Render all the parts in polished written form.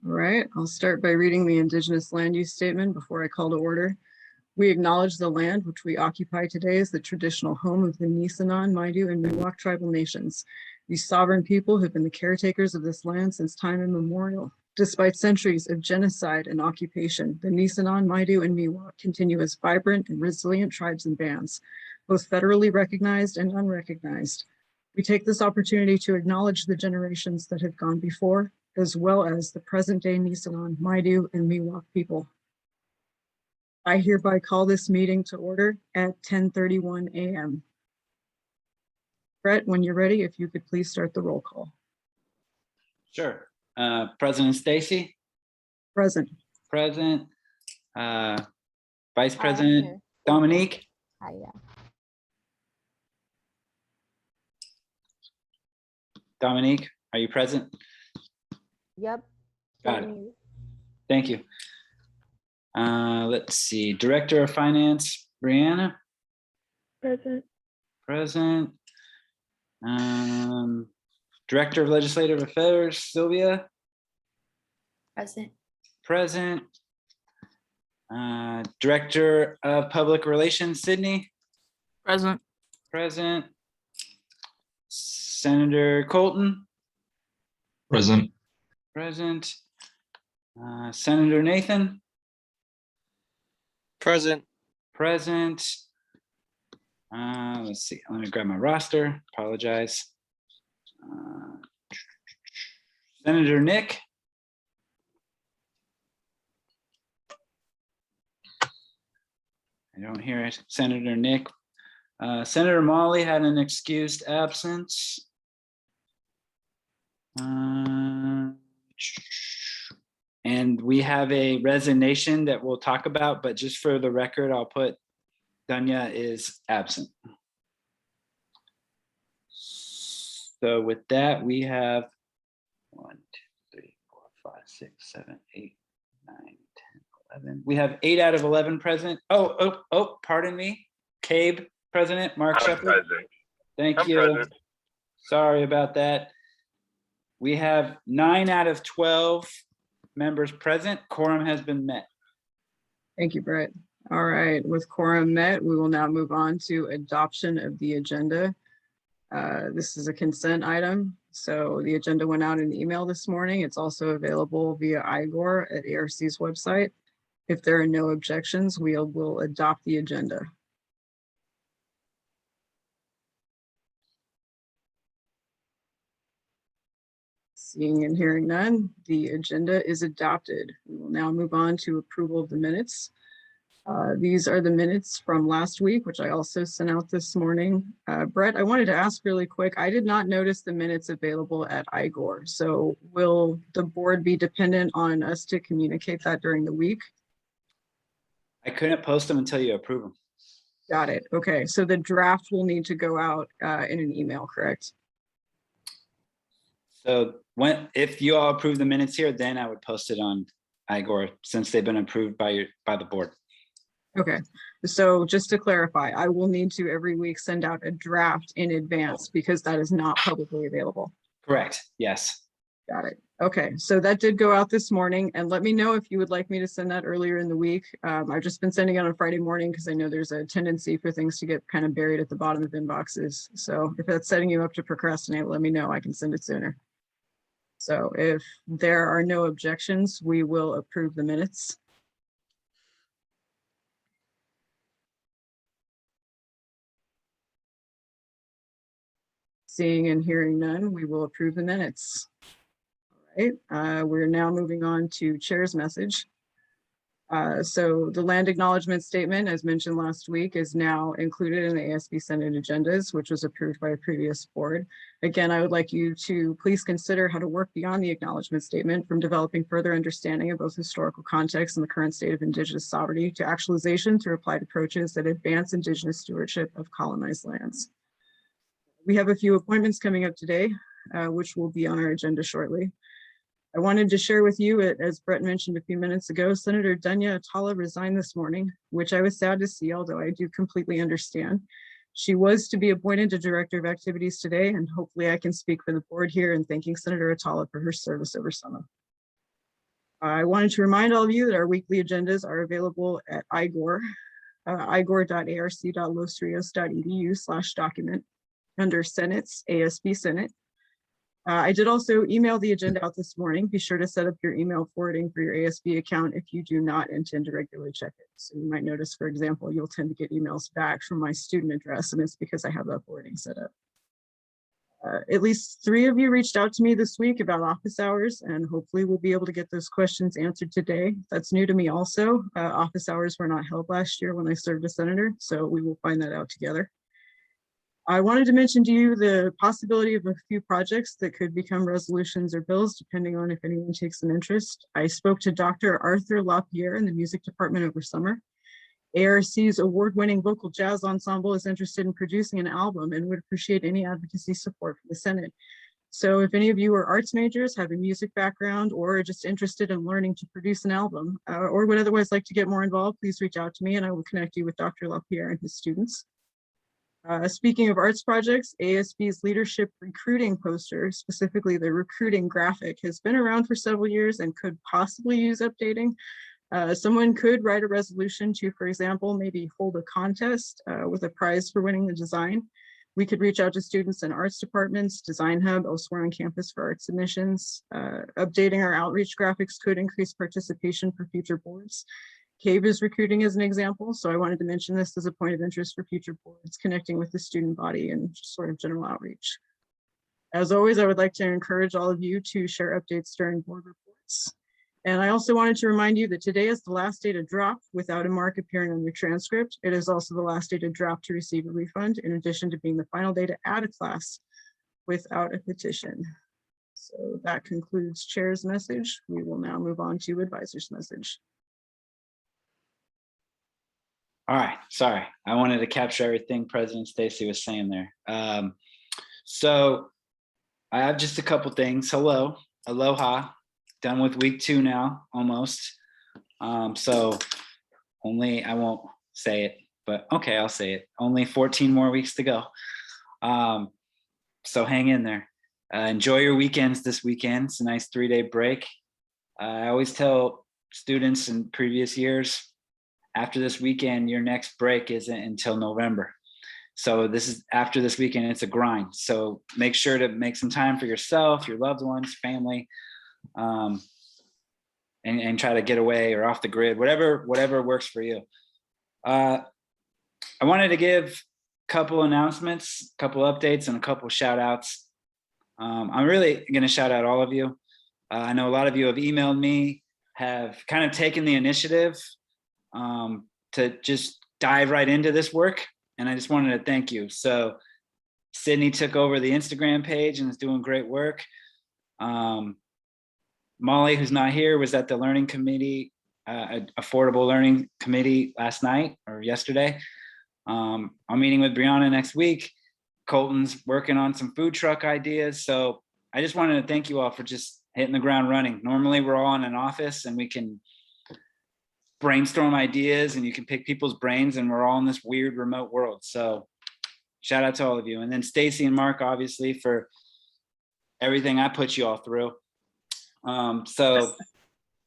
All right, I'll start by reading the Indigenous land use statement before I call to order. We acknowledge the land which we occupy today as the traditional home of the Nisenan, Maidu, and Miwok tribal nations. These sovereign people have been the caretakers of this land since time immemorial. Despite centuries of genocide and occupation, the Nisenan, Maidu, and Miwok continue as vibrant and resilient tribes and bands, both federally recognized and unrecognized. We take this opportunity to acknowledge the generations that have gone before, as well as the present-day Nisenan, Maidu, and Miwok people. I hereby call this meeting to order at 10:31 a.m. Brett, when you're ready, if you could please start the roll call. Sure. President Stacey? Present. Present. Vice President Dominique? Yeah. Dominique, are you present? Yep. Got it. Thank you. Let's see. Director of Finance, Brianna? Present. Present. Director of Legislative Affairs, Silvia? Present. Present. Director of Public Relations, Sydney? Present. Present. Senator Colton? Present. Present. Senator Nathan? Present. Present. Let's see, let me grab my roster, apologize. Senator Nick? I don't hear it. Senator Nick. Senator Molly had an excused absence. And we have a resignation that we'll talk about, but just for the record, I'll put Danya is absent. So with that, we have 1, 2, 3, 4, 5, 6, 7, 8, 9, 10, 11. We have 8 out of 11 present. Oh, pardon me. CAEB President, Mark Sheppard. Thank you. Present. Sorry about that. We have 9 out of 12 members present. Quorum has been met. Thank you, Brett. All right, with quorum met, we will now move on to adoption of the agenda. This is a consent item. So the agenda went out in email this morning. It's also available via IGOR at ARC's website. If there are no objections, we will adopt the agenda. Seeing and hearing none, the agenda is adopted. We will now move on to approval of the minutes. These are the minutes from last week, which I also sent out this morning. Brett, I wanted to ask really quick, I did not notice the minutes available at IGOR. So will the board be dependent on us to communicate that during the week? I couldn't post them until you approve them. Got it. Okay, so the draft will need to go out in an email, correct? So if you all approve the minutes here, then I would post it on IGOR since they've been approved by the board. Okay, so just to clarify, I will need to every week send out a draft in advance because that is not publicly available. Correct, yes. Got it. Okay, so that did go out this morning, and let me know if you would like me to send that earlier in the week. I've just been sending it on Friday morning because I know there's a tendency for things to get kind of buried at the bottom of inboxes. So if that's setting you up to procrastinate, let me know. I can send it sooner. So if there are no objections, we will approve the minutes. Seeing and hearing none, we will approve the minutes. All right, we're now moving on to chair's message. So the land acknowledgement statement, as mentioned last week, is now included in the ASB Senate agendas, which was approved by a previous board. Again, I would like you to please consider how to work beyond the acknowledgement statement, from developing further understanding of both historical context and the current state of Indigenous sovereignty to actualization through applied approaches that advance Indigenous stewardship of colonized lands. We have a few appointments coming up today, which will be on our agenda shortly. I wanted to share with you, as Brett mentioned a few minutes ago, Senator Danya Atala resigned this morning, which I was sad to see, although I do completely understand. She was to be appointed to Director of Activities today, and hopefully I can speak for the board here in thanking Senator Atala for her service over summer. I wanted to remind all of you that our weekly agendas are available at igor, igor.arc.losrios.edu/document under Senate's ASB Senate. I did also email the agenda out this morning. Be sure to set up your email forwarding for your ASB account if you do not intend to regularly check it. So you might notice, for example, you'll tend to get emails back from my student address, and it's because I have that forwarding set up. At least 3 of you reached out to me this week about office hours, and hopefully we'll be able to get those questions answered today. That's new to me also. Office hours were not held last year when I served as senator, so we will find that out together. I wanted to mention to you the possibility of a few projects that could become resolutions or bills, depending on if anyone takes an interest. I spoke to Dr. Arthur LaPierre in the music department over summer. ARC's award-winning vocal jazz ensemble is interested in producing an album and would appreciate any advocacy support from the Senate. So if any of you are arts majors, have a music background, or are just interested in learning to produce an album, or would otherwise like to get more involved, please reach out to me and I will connect you with Dr. LaPierre and his students. Speaking of arts projects, ASB's leadership recruiting poster, specifically the recruiting graphic, has been around for several years and could possibly use updating. Someone could write a resolution to, for example, maybe hold a contest with a prize for winning the design. We could reach out to students in arts departments, Design Hub, elsewhere on campus for art submissions. Updating our outreach graphics could increase participation for future boards. CAEB is recruiting as an example, so I wanted to mention this as a point of interest for future boards, connecting with the student body and just sort of general outreach. As always, I would like to encourage all of you to share updates during board reports. And I also wanted to remind you that today is the last day to drop without a mark appearing on your transcript. It is also the last day to drop to receive a refund, in addition to being the final day to add a class without a petition. So that concludes chair's message. We will now move on to advisor's message. All right, sorry. I wanted to capture everything President Stacey was saying there. So I have just a couple things. Hello, aloha. Done with week 2 now, almost. So only, I won't say it, but okay, I'll say it. Only 14 more weeks to go. So hang in there. Enjoy your weekends this weekend. It's a nice 3-day break. I always tell students in previous years, after this weekend, your next break isn't until November. So this is after this weekend, it's a grind. So make sure to make some time for yourself, your loved ones, family, and try to get away or off the grid, whatever works for you. I wanted to give a couple announcements, a couple updates, and a couple shout outs. I'm really gonna shout out all of you. I know a lot of you have emailed me, have kind of taken the initiative to just dive right into this work. And I just wanted to thank you. So Sydney took over the Instagram page and is doing great work. Molly, who's not here, was at the learning committee, affordable learning committee last night or yesterday. I'm meeting with Brianna next week. Colton's working on some food truck ideas. So I just wanted to thank you all for just hitting the ground running. Normally we're all in an office and we can brainstorm ideas and you can pick people's brains, and we're all in this weird remote world. So shout out to all of you. And then Stacey and Mark, obviously, for everything I put you all through. So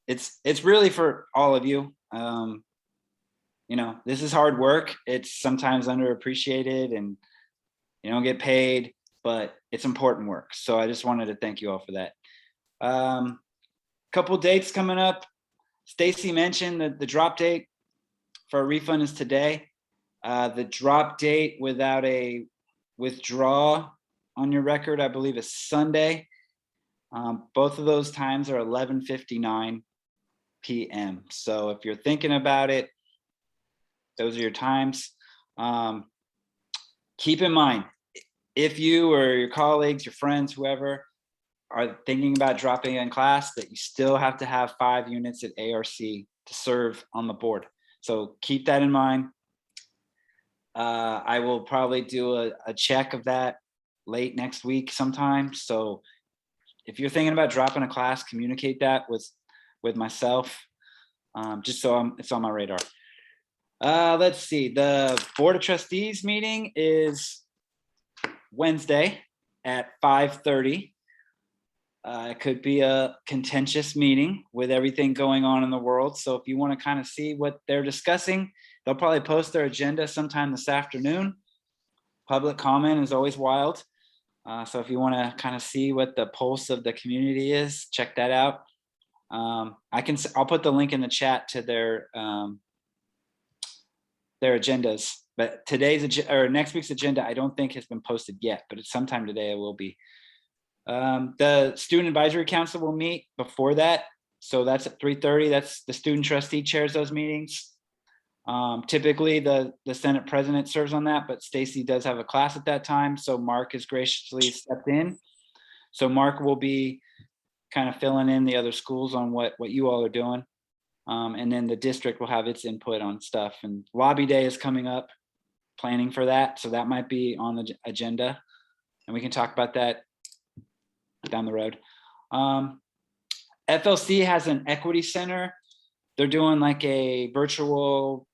it's really for all of you. You know, this is hard work. It's sometimes underappreciated and you don't get paid, but it's important work. So I just wanted to thank you all for that. Couple dates coming up. Stacey mentioned that the drop date for a refund is today. The drop date without a withdraw on your record, I believe, is Sunday. Both of those times are 11:59 p.m. So if you're thinking about it, those are your times. Keep in mind, if you or your colleagues, your friends, whoever, are thinking about dropping in class, that you still have to have 5 units at ARC to serve on the board. So keep that in mind. I will probably do a check of that late next week sometime. So if you're thinking about dropping a class, communicate that with myself, just so it's on my radar. Let's see, the Board of Trustees meeting is Wednesday at 5:30. It could be a contentious meeting with everything going on in the world. So if you want to kind of see what they're discussing, they'll probably post their agenda sometime this afternoon. Public comment is always wild. So if you want to kind of see what the pulse of the community is, check that out. I'll put the link in the chat to their agendas, but next week's agenda, I don't think has been posted yet, but it's sometime today it will be. The Student Advisory Council will meet before that. So that's at 3:30. That's the student trustee chairs those meetings. Typically the Senate president serves on that, but Stacey does have a class at that time. So Mark has graciously stepped in. So Mark will be kind of filling in the other schools on what you all are doing. And then the district will have its input on stuff, and lobby day is coming up, planning for that. So that might be on the agenda and we can talk about that down the road. FLC has an equity center. They're doing like a virtual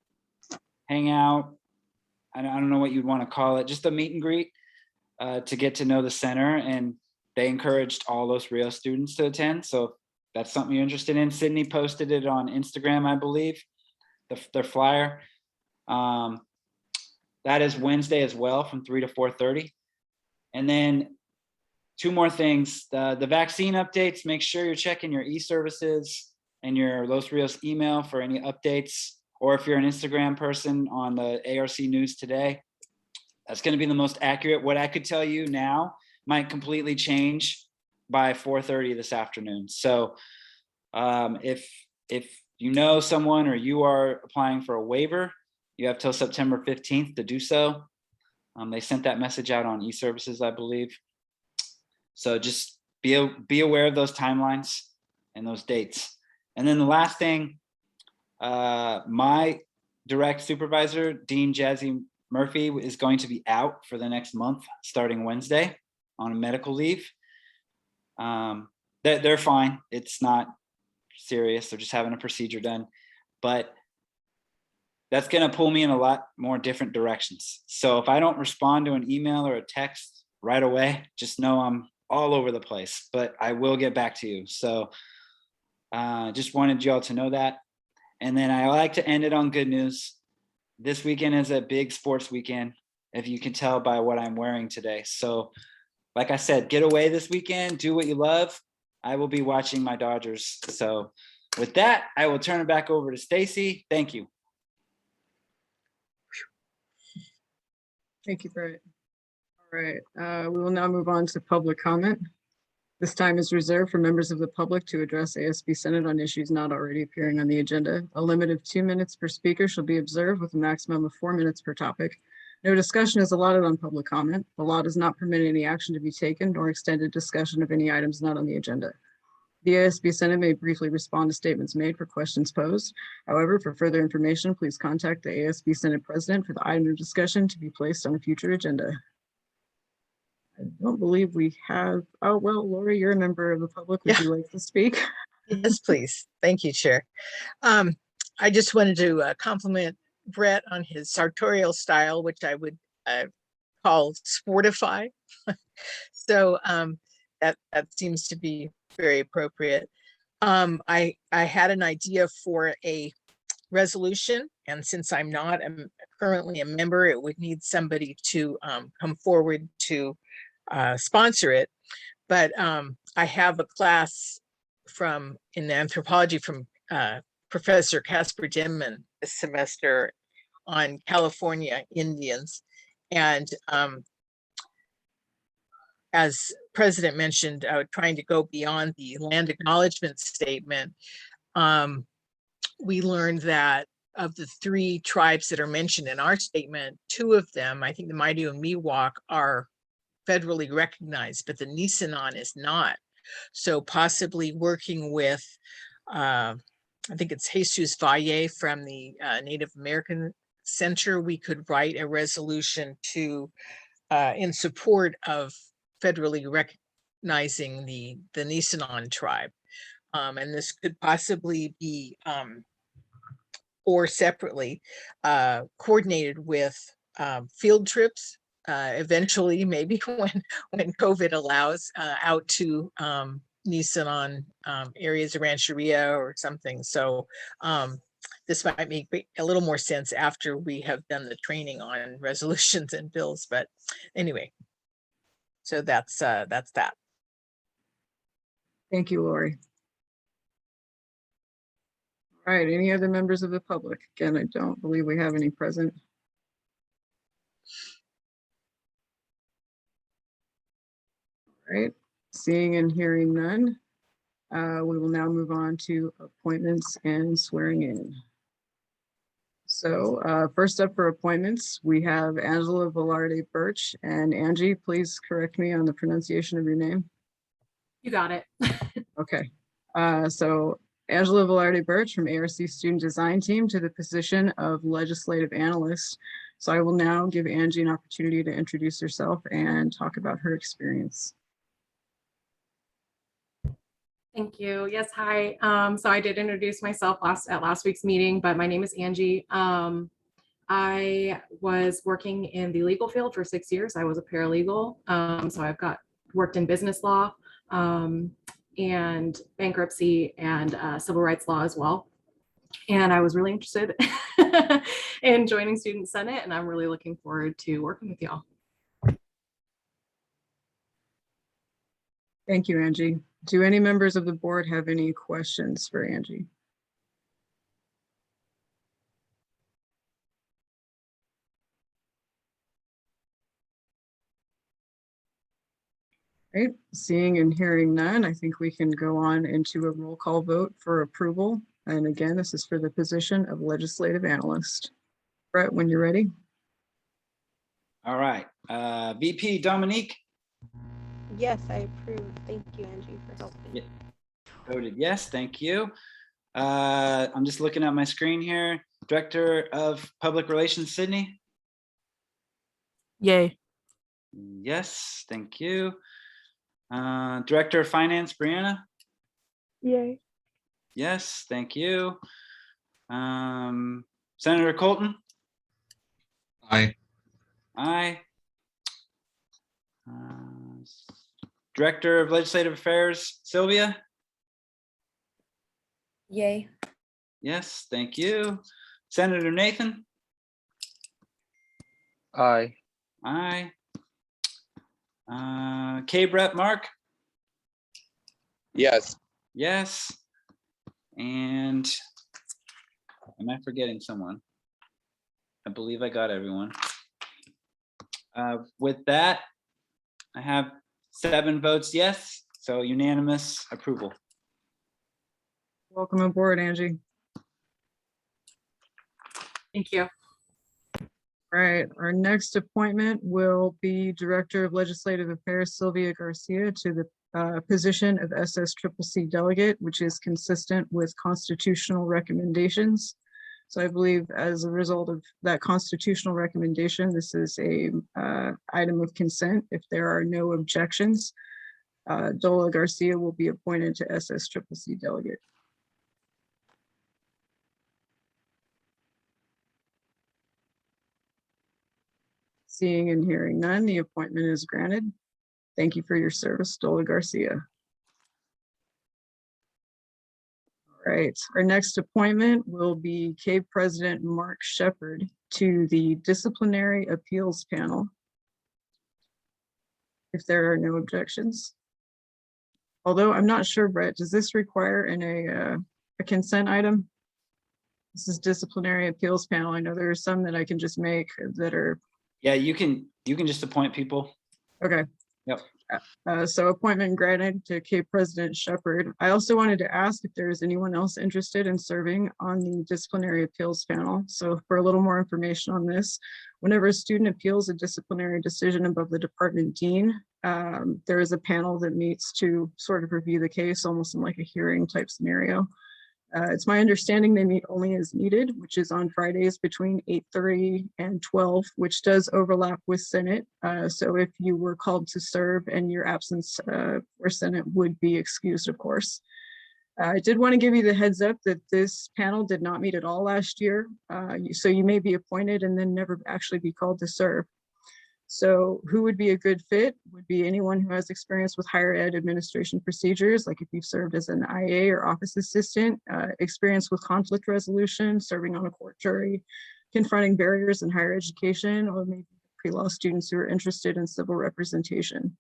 hangout. I don't know what you'd want to call it, just a meet and greet to get to know the center. And they encouraged all those Rio students to attend. So if that's something you're interested in, Sydney posted it on Instagram, I believe, their flyer. That is Wednesday as well from 3 to 4:30. And then 2 more things, the vaccine updates, make sure you're checking your e-services and your Los Rios email for any updates, or if you're an Instagram person on the ARC News Today, that's going to be the most accurate. What I could tell you now might completely change by 4:30 this afternoon. So if you know someone or you are applying for a waiver, you have till September 15th to do so. They sent that message out on e-services, I believe. So just be aware of those timelines and those dates. And then the last thing, my direct supervisor, Dean Jazzy Murphy, is going to be out for the next month, starting Wednesday on a medical leave. They're fine. It's not serious. They're just having a procedure done, but that's going to pull me in a lot more different directions. So if I don't respond to an email or a text right away, just know I'm all over the place, but I will get back to you. So just wanted y'all to know that. And then I like to end it on good news. This weekend is a big sports weekend, if you can tell by what I'm wearing today. So like I said, get away this weekend, do what you love. I will be watching my Dodgers. So with that, I will turn it back over to Stacey. Thank you. Thank you, Brett. All right, we will now move on to public comment. This time is reserved for members of the public to address ASB Senate on issues not already appearing on the agenda. A limit of 2 minutes per speaker shall be observed with a maximum of 4 minutes per topic. No discussion is allotted on public comment. The law does not permit any action to be taken nor extended discussion of any items not on the agenda. The ASB Senate may briefly respond to statements made for questions posed. However, for further information, please contact the ASB Senate President for the item of discussion to be placed on a future agenda. I don't believe we have, oh, well, Lori, you're a member of the public. Would you like to speak? Yes, please. Thank you, Chair. I just wanted to compliment Brett on his sartorial style, which I would call sportify. So that seems to be very appropriate. I had an idea for a resolution, and since I'm not currently a member, it would need somebody to come forward to sponsor it. But I have a class in anthropology from Professor Casper Dimman this semester on California Indians. And as President mentioned, trying to go beyond the land acknowledgement statement, we learned that of the 3 tribes that are mentioned in our statement, 2 of them, I think the Maidu and Miwok, are federally recognized, but the Nisenan is not. So possibly working with, I think it's Jesus Valle from the Native American Center, we could write a resolution to in support of federally recognizing the Nisenan tribe. And this could possibly be, or separately, coordinated with field trips, eventually, maybe when COVID allows, out to Nissan on areas of Rancheria or something. So this might make a little more sense after we have done the training on resolutions and bills. But anyway, so that's that. Thank you, Lori. All right, any other members of the public? Again, I don't believe we have any present. All right, seeing and hearing none, we will now move on to appointments and swearing in. So first up for appointments, we have Angela Velarde Birch, and Angie, please correct me on the pronunciation of your name. You got it. Okay, so Angela Velarde Birch from ARC Student Design Team to the position of Legislative Analyst. So I will now give Angie an opportunity to introduce herself and talk about her experience. Thank you. Yes, hi. So I did introduce myself at last week's meeting, but my name is Angie. I was working in the legal field for 6 years. I was a paralegal. So I've worked in business law and bankruptcy and civil rights law as well. And I was really interested in joining Student Senate, and I'm really looking forward to working with y'all. Thank you, Angie. Do any members of the board have any questions for Angie? Right, seeing and hearing none, I think we can go on into a roll call vote for approval. And again, this is for the position of Legislative Analyst. Brett, when you're ready. All right, VP Dominique Yes, I approve. Thank you, Angie, for helping. Yeah. Voted yes, thank you. I'm just looking at my screen here. Director of Public Relations, Sydney. Yay. Yes, thank you. Director of Finance, Brianna. Yay. Yes, thank you. Senator Colton. Aye. Aye. Director of Legislative Affairs, Silvia. Yay. Yes, thank you. Senator Nathan. Aye. Aye. CAEB Rep Mark. Yes. Yes. And am I forgetting someone? I believe I got everyone. With that, I have 7 votes yes, so unanimous approval. Welcome aboard, Angie. Thank you. All right, our next appointment will be Director of Legislative Affairs, Silvia Garcia, to the position of SSCCC Delegate, which is consistent with constitutional recommendations. So I believe as a result of that constitutional recommendation, this is a item of consent. If there are no objections, Dola Garcia will be appointed to SSCCC Delegate. Seeing and hearing none, the appointment is granted. Thank you for your service, Dola Garcia. All right, our next appointment will be CAEB President Mark Sheppard to the Disciplinary Appeals Panel. If there are no objections. Although I'm not sure, Brett, does this require a consent item? This is Disciplinary Appeals Panel. I know there are some that I can just make that are. Yeah, you can just appoint people. Okay. Yep. So appointment granted to CAEB President Sheppard. I also wanted to ask if there is anyone else interested in serving on the Disciplinary Appeals Panel. So for a little more information on this, whenever a student appeals a disciplinary decision above the department dean, there is a panel that meets to sort of review the case, almost in like a hearing type scenario. It's my understanding they meet only as needed, which is on Fridays between 8:30 and 12, which does overlap with Senate. So if you were called to serve and your absence for Senate would be excused, of course. I did want to give you the heads up that this panel did not meet at all last year. So you may be appointed and then never actually be called to serve. So who would be a good fit would be anyone who has experience with higher ed administration procedures, like if you've served as an IA or office assistant, experience with conflict resolution, serving on a court jury, confronting barriers in higher education, or maybe pre-law students who are interested in civil representation.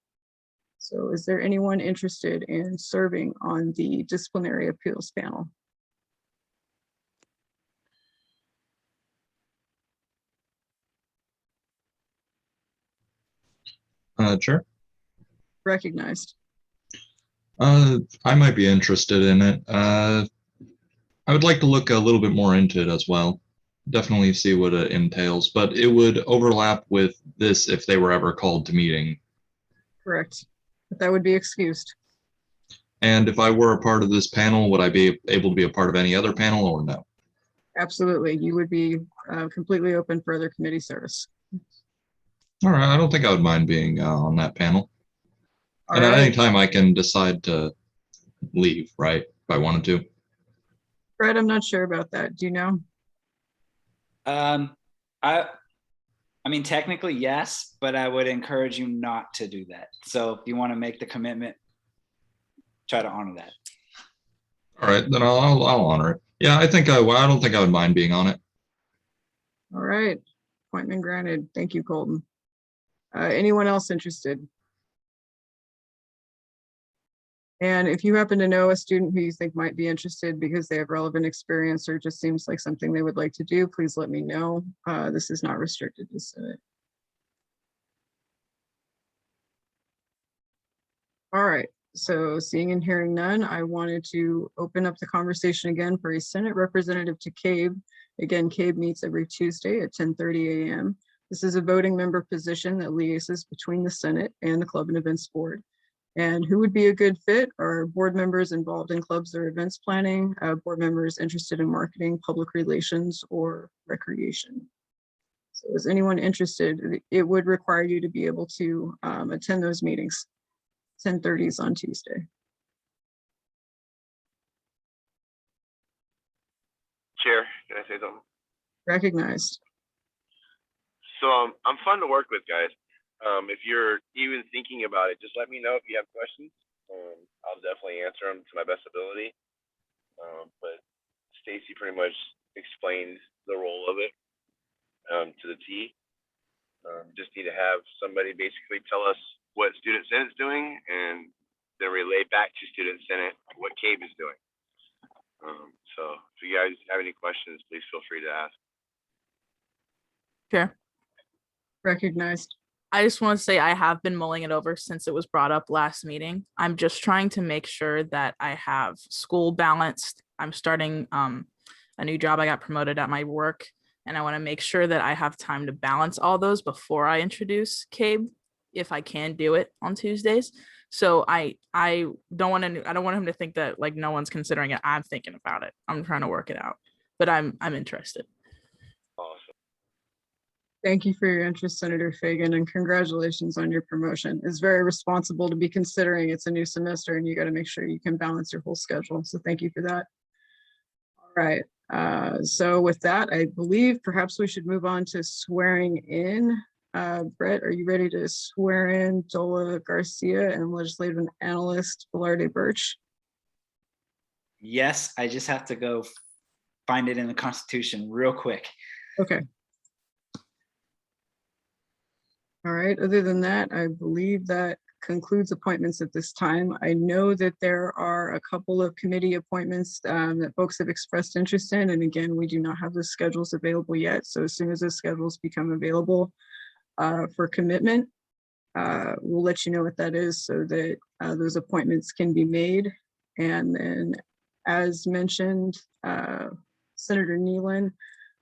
So is there anyone interested in serving on the disciplinary appeals panel? Chair. Recognized. I might be interested in it. I would like to look a little bit more into it as well. Definitely see what it entails, but it would overlap with this if they were ever called to meeting. Correct. But that would be excused. And if I were a part of this panel, would I be able to be a part of any other panel or no? Absolutely. You would be completely open for other committee service. All right, I don't think I would mind being on that panel. All And at right. any time I can decide to leave, right? If I wanted to. Fred, I'm not sure about that. Do you know? I mean, technically, yes, but I would encourage you not to do that. So if you want to make the commitment, try to honor that. All right, then I'll honor it. Yeah, I don't think I would mind being on it. All right. Appointment granted. Thank you, Colton. Anyone else interested? And if you happen to know a student who you think might be interested because they have relevant experience or just seems like something they would like to do, please let me know. This is not restricted to Senate. All right, so seeing and hearing none, I wanted to open up the conversation again for a Senate representative to CAEB. Again, CAEB meets every Tuesday at 10:30 a.m. This is a voting member position that liaises between the Senate and the Club and Events Board. And who would be a good fit are board members involved in clubs or events planning, board members interested in marketing, public relations, or recreation. So is anyone interested? It would require you to be able to attend those meetings, 10:30s on Tuesday. Chair, can I say something? Recognized. So I'm fun to work with, guys. If you're even thinking about it, just let me know if you have questions. I'll definitely answer them to my best ability. But Stacey pretty much explained the role of it to the T. Just need to have somebody basically tell us what Student Senate's doing and then relay back to Student Senate what CAEB is doing. So if you guys have any questions, please feel free to ask. Sure. Recognized. I just want to say I have been mulling it over since it was brought up last meeting. I'm just trying to make sure that I have school balanced. I'm starting a new job. I got promoted at my work, and I want to make sure that I have time to balance all those before I introduce CAEB, if I can do it on Tuesdays. So I don't want him to think that like no one's considering it. I'm thinking about it. I'm trying to work it out, but I'm interested. Awesome. Thank you for your interest, Senator Fagan, and congratulations on your promotion. It's very responsible to be considering it's a new semester and you got to make sure you can balance your whole schedule. So thank you for that. All right. So with that, I believe perhaps we should move on to swearing in. Brett, are you ready to swear in Dola Garcia and legislative analyst Velarde Birch? Yes, I just have to go find it in the Constitution real quick. Okay. All right, other than that, I believe that concludes appointments at this time. I know that there are a couple of committee appointments that folks have expressed interest in. And again, we do not have the schedules available yet. So as soon as those schedules become available for commitment, we'll let you know what that is so that those appointments can be made. And then as mentioned, Senator Nealon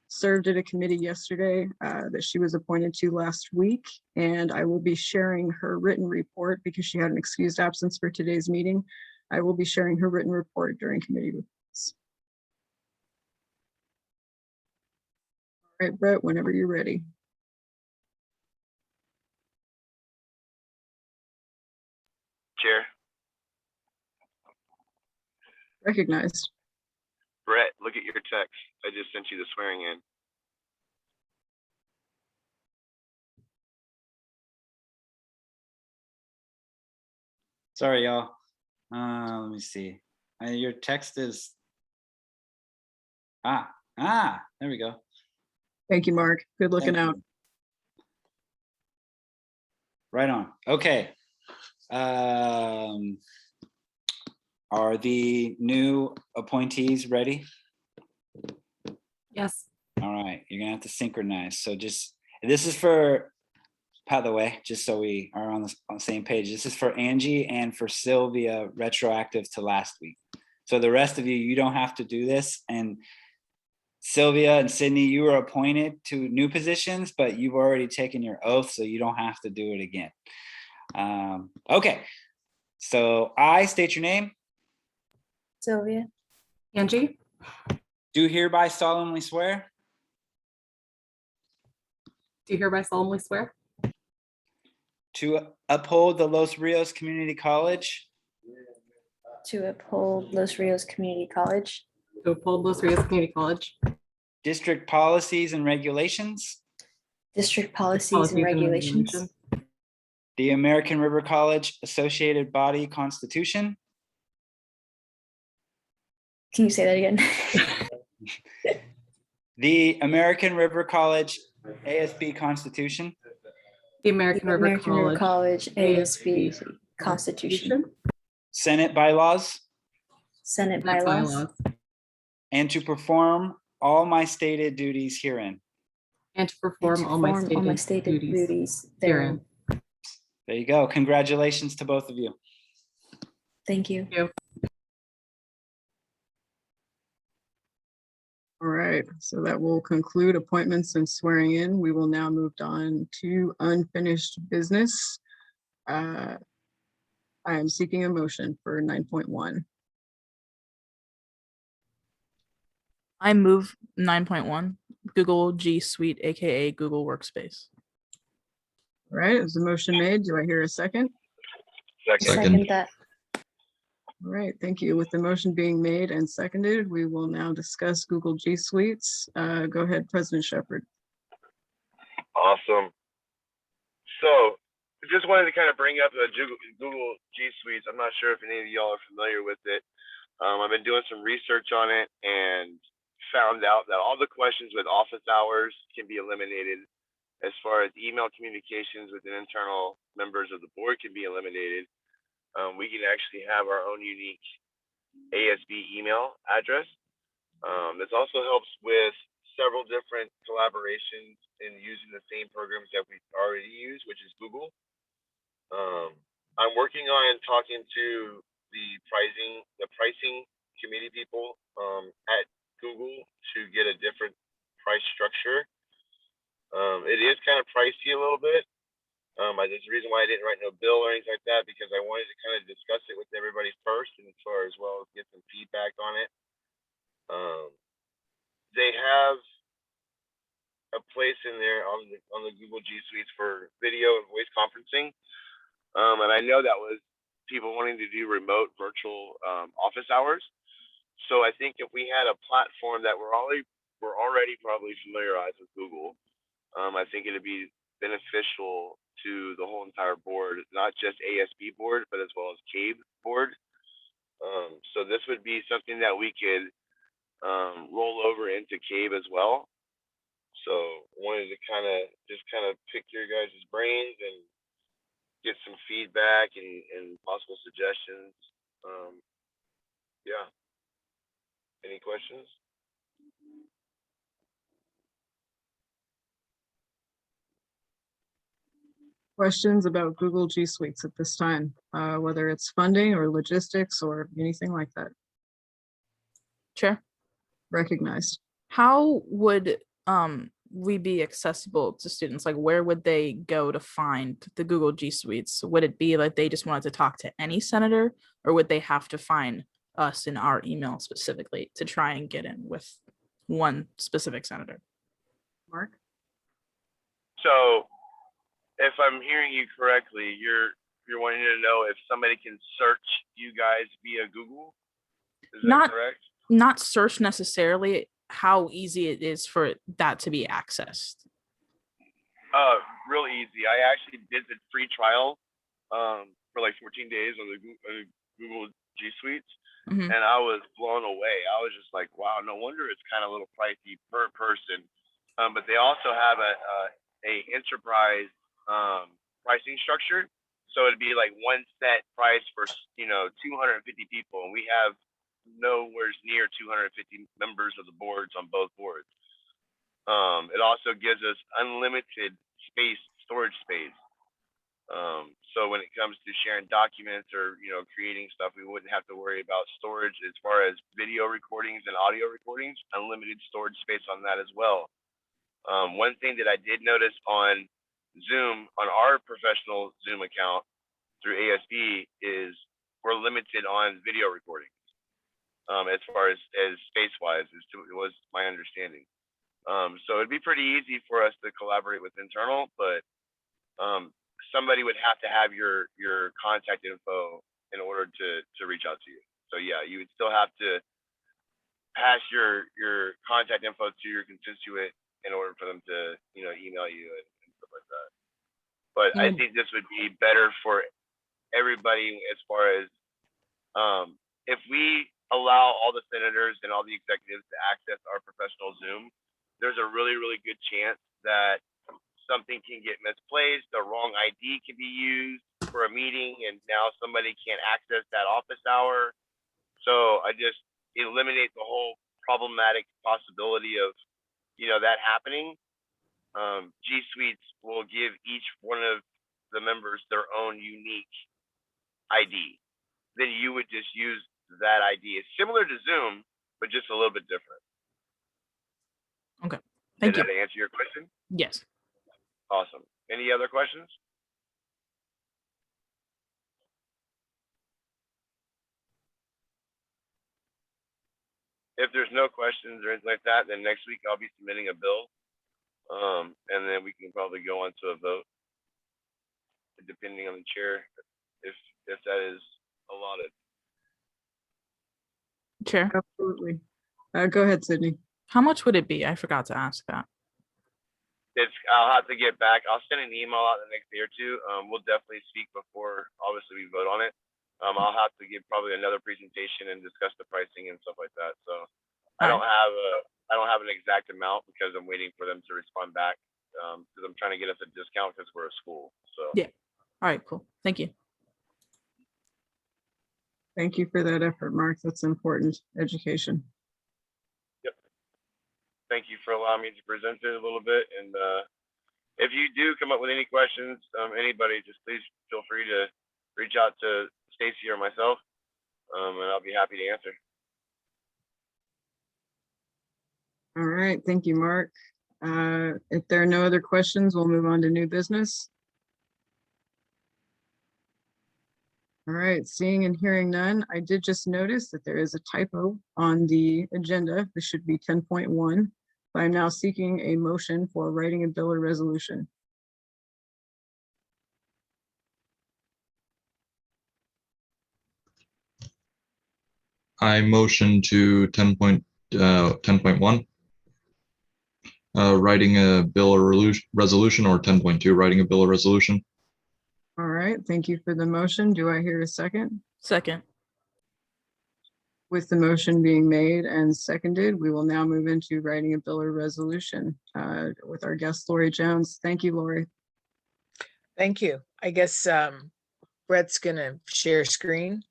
served at a committee yesterday that she was appointed to last week, and I will be sharing her written report because she had an excused absence for today's meeting. I will be sharing her written report during committee reports. All right, Brett, whenever you're ready. Chair, Recognized. Brett, look at your text. I just sent you the swearing in. Sorry, y'all. Let me see. Your text is. There we go. Thank you, Mark. Good looking Thank out. you. Right on. Okay. Are the new appointees ready? Yes. All right, you're gonna have to synchronize. So this is for, by the way, just so we are on the same page, this is for Angie and for Silvia, retroactive to last week. So the rest of you, you don't have to do this. And Silvia and Sydney, you were appointed to new positions, but you've already taken your oath, so you don't have to do it again. Okay, so I state your name. Sylvia. Angie? Do hereby solemnly swear Do hereby solemnly swear to uphold the Los Rios Community College To uphold Los Rios Community College. to uphold Los Rios Community College district policies and regulations, District policies policies and regulations. the American River College Associated Body Constitution, Can you say that again? the American River College ASB Constitution, The American River American River College College ASB Constitution. Senate bylaws, Senate Senate bylaws. and to perform all my stated duties herein. And to And perform to all my perform all my stated stated duties duties herein. therein. There you go. Congratulations to both of you. Thank you. Thank you. All right, so that will conclude appointments and swearing in. We will now move on to unfinished business. I am seeking a motion for 9.1. I move 9.1, Google G Suite, AKA Google Workspace. All right, is the motion made? Do I hear a second? Second. Second that. All right, thank you. With the motion being made and seconded, we will now discuss Google G Suites. Go ahead, President Sheppard. Awesome. So I just wanted to kind of bring up the Google G Suites. I'm not sure if any of y'all are familiar with it. I've been doing some research on it and found out that all the questions with office hours can be eliminated. As far as email communications with an internal members of the board can be eliminated. We can actually have our own unique ASB email address. This also helps with several different collaborations in using the same programs that we already use, which is Google. I'm working on talking to the pricing committee people at Google to get a different price structure. It is kind of pricey a little bit. There's a reason why I didn't write no bill or anything like that, because I wanted to kind of discuss it with everybody first, and as far as well as get some feedback on it. They have a place in there on the Google G Suites for video and voice conferencing, and I know that was people wanting to do remote virtual office hours. So I think if we had a platform that we're already probably familiarized with Google, I think it'd be beneficial to the whole entire board, not just ASB board, but as well as CAEB board. So this would be something that we could roll over into CAEB as well. So wanted to kind of pick your guys' brains and get some feedback and possible suggestions. Yeah. Any questions? Questions about Google G Suites at this time, whether it's funding or logistics or anything like that? Chair, Recognized. how would we be accessible to students? Like, where would they go to find the Google G Suites? Would it be like they just wanted to talk to any senator, or would they have to find us in our email specifically to try and get in with one specific senator? Mark? So if I'm hearing you correctly, you're wanting to know if somebody can search you guys via Google? Is that correct? Not search necessarily, how easy it is for that to be accessed. Real easy. I actually did the free trial for like 14 days on the Google G Suites, Mhm. and I was blown away. I was just like, wow, no wonder it's kind of a little pricey per person. But they also have a enterprise pricing structure, so it'd be like one set price for 250 people, and we have nowhere near 250 members of the boards on both boards. It also gives us unlimited storage space. So when it comes to sharing documents or creating stuff, we wouldn't have to worry about storage as far as video recordings and audio recordings. Unlimited storage space on that as well. One thing that I did notice on Zoom, on our professional Zoom account through ASB, is we're limited on video recording. As far as space wise, it was my understanding. So it'd be pretty easy for us to collaborate with internal, but somebody would have to have your contact info in order to reach out to you. So yeah, you would still have to pass your contact info to your constituent in order for them to email you and stuff like that. But I think this would be better for everybody as far as if we allow all the senators and all the executives to access our professional Zoom, there's a really, really good chance that something can get misplaced, the wrong ID can be used for a meeting, and now somebody can't access that office hour. So I just eliminate the whole problematic possibility of that happening. G Suites will give each one of the members their own unique ID. Then you would just use that ID. It's similar to Zoom, but just a little bit different. Okay. Thank you. Did that answer your question? Yes. Awesome. Any other questions? If there's no questions or anything like that, then next week I'll be submitting a bill, and then we can probably go on to a vote, depending on the chair, if that is allotted. Chair, Absolutely. Go ahead, Sydney. how much would it be? I forgot to ask that. I'll have to get back. I'll send an email out the next day or two. We'll definitely speak before, obviously, we vote on it. I'll have to give probably another presentation and discuss the pricing and stuff like that. So I don't have an exact amount because I'm waiting for them to respond back, because I'm trying to get us a discount because we're a school. So Yeah. All right, cool. Thank you. Thank you for that effort, Mark. That's important education. Yep. Thank you for allowing me to present it a little bit. And if you do come up with any questions, anybody, just please feel free to reach out to Stacey or myself, and I'll be happy to answer. All right, thank you, Mark. If there are no other questions, we'll move on to new business. All right, seeing and hearing none, I did just notice that there is a typo on the agenda. This should be 10.1. I'm now seeking a motion for writing a bill or resolution. I motion to 10.1. Writing a bill or resolution, or 10.2, writing a bill or resolution. All right, thank you for the motion. Do I hear a second? Second. With the motion being made and seconded, we will now move into writing a bill or resolution with our guest, Lori Jones. Thank you, Lori. Thank you. I guess Brett's gonna share screen.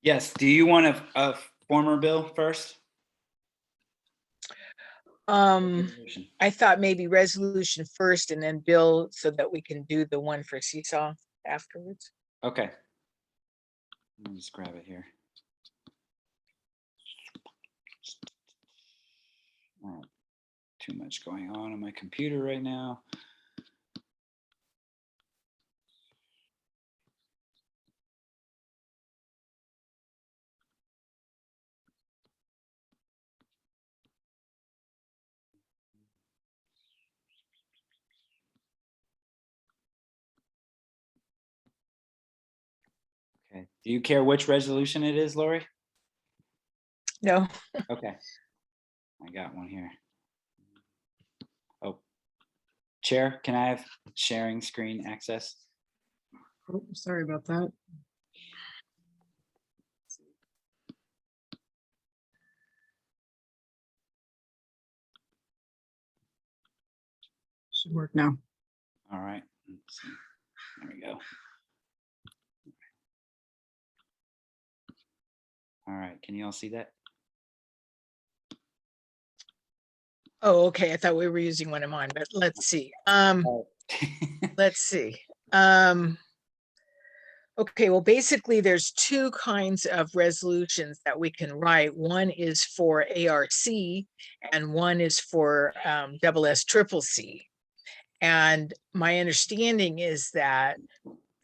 Yes. Do you want a former bill first? I thought maybe resolution first and then bill so that we can do the one for Seesaw afterwards. Okay. Let me just grab it here. Too much going on my computer right now. Okay. Do you care which resolution it is, Lori? No, Okay. I got one here. Oh, Chair, can I have sharing screen access? Oh, sorry about that. Should work now. All right. Let's see. There we go. All right. Can you all see that? Oh, okay. I thought we were using one of mine, but let's see. Oh. Let's see. Okay, well, basically there's two kinds of resolutions that we can write. One is for ARC and one is for SSCCC. And my understanding is that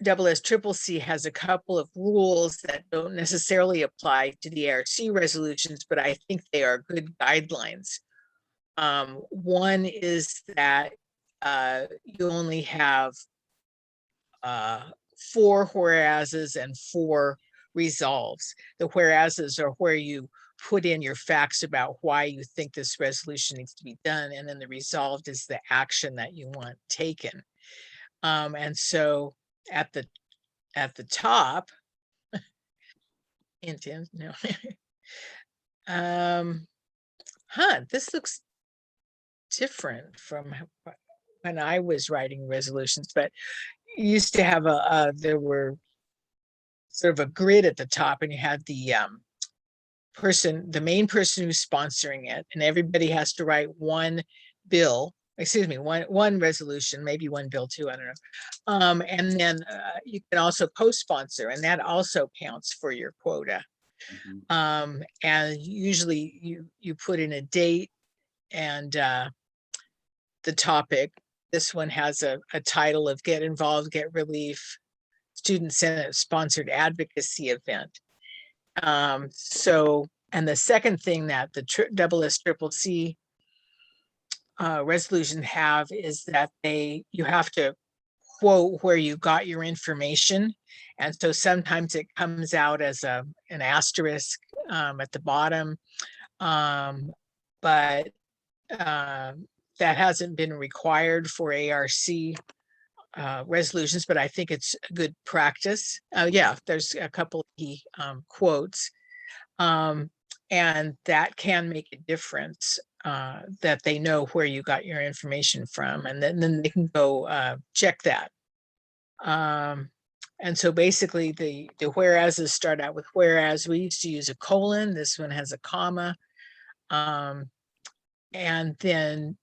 SSCCC has a couple of rules that don't necessarily apply to the ARC resolutions, but I think they are good guidelines. One is that you only have 4 whereases and 4 resolves. The whereases are where you put in your facts about why you think this resolution needs to be done, and then the resolved is the action that you want taken. And so at the top, intent, no. This looks different from when I was writing resolutions, but you used to have there were sort of a grid at the top, and you had the main person who's sponsoring it, and everybody has to write one resolution, maybe one bill too, I don't know. And then you can also co-sponsor, and that also counts for your quota. Mhm. And usually you put in a date and the topic. This one has a title of Get Involved, Get Relief, Student Senate Sponsored Advocacy Event. And the second thing that the SSCCC resolution have is that you have to quote where you got your information. And so sometimes it comes out as an asterisk at the bottom. But that hasn't been required for ARC resolutions, but I think it's a good practice. Yeah, there's a couple of key quotes, and that can make a difference, that they know where you got your information from, and then they can go check that. And so basically the whereases start out with whereas. We used to use a colon. This one has a comma. And then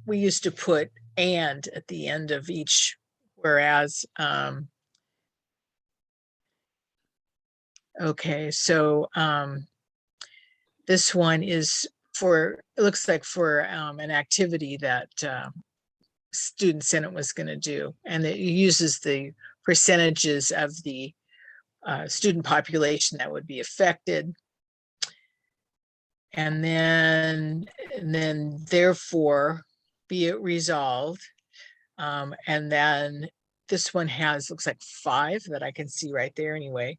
we used to put and at the end of each whereas. Okay, so this one is it looks like for an activity that Student Senate was going to do, and it uses the percentages of the student population that would be affected. And then therefore be it resolved. And then this one looks like 5 that I can see right there anyway.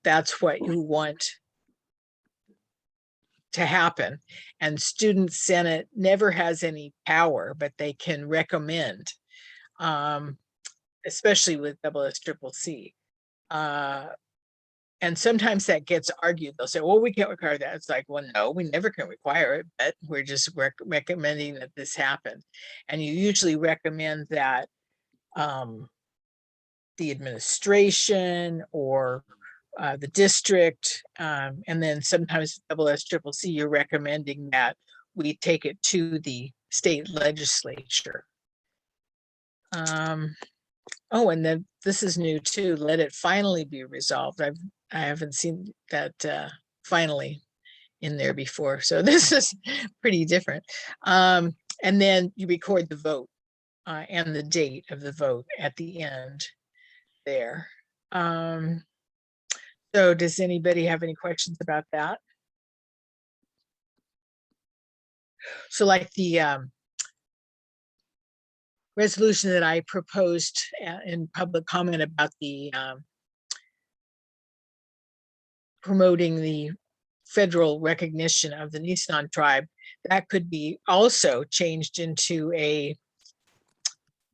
That's what you want to happen. And Student Senate never has any power, but they can recommend, especially with SSCCC. And sometimes that gets argued. They'll say, well, we can't require that. It's like, well, no, we never can require it, but we're just recommending that this happen. And you usually recommend that the administration or the district, and then sometimes SSCCC, you're recommending that we take it to the state legislature. Oh, and then this is new too. Let it finally be resolved. I haven't seen that finally in there before. So this is pretty different. And then you record the vote and the date of the vote at the end there. So does anybody have any questions about that? So like the resolution that I proposed in public comment about the promoting the federal recognition of the Nissan tribe, that could be also changed into a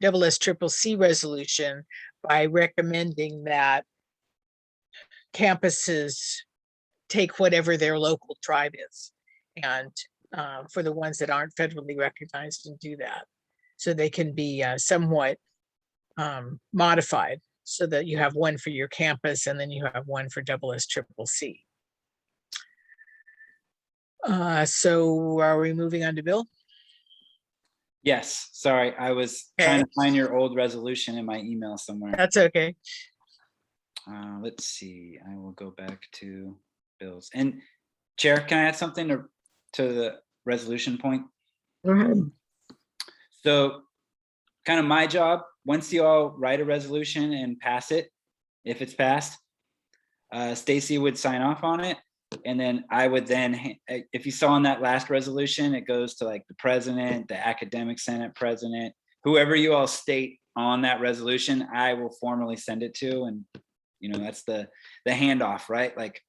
SSCCC resolution by recommending that campuses take whatever their local tribe is. And for the ones that aren't federally recognized, and do that. So they can be somewhat modified so that you have one for your campus and then you have one for SSCCC. So are we moving on to Bill? Yes, sorry, I was trying to find your old resolution in my email somewhere. That's okay. Let's see, I will go back to Bill's. And Chair, can I add something to the resolution point? Go ahead. So kind of my job, once you all write a resolution and pass it, if it's passed, Stacey would sign off on it. And then I would then, if you saw in that last resolution, it goes to like the president, the academic senate president, whoever you all state on that resolution, I will formally send it to. And, you know, that's the handoff, right? Like,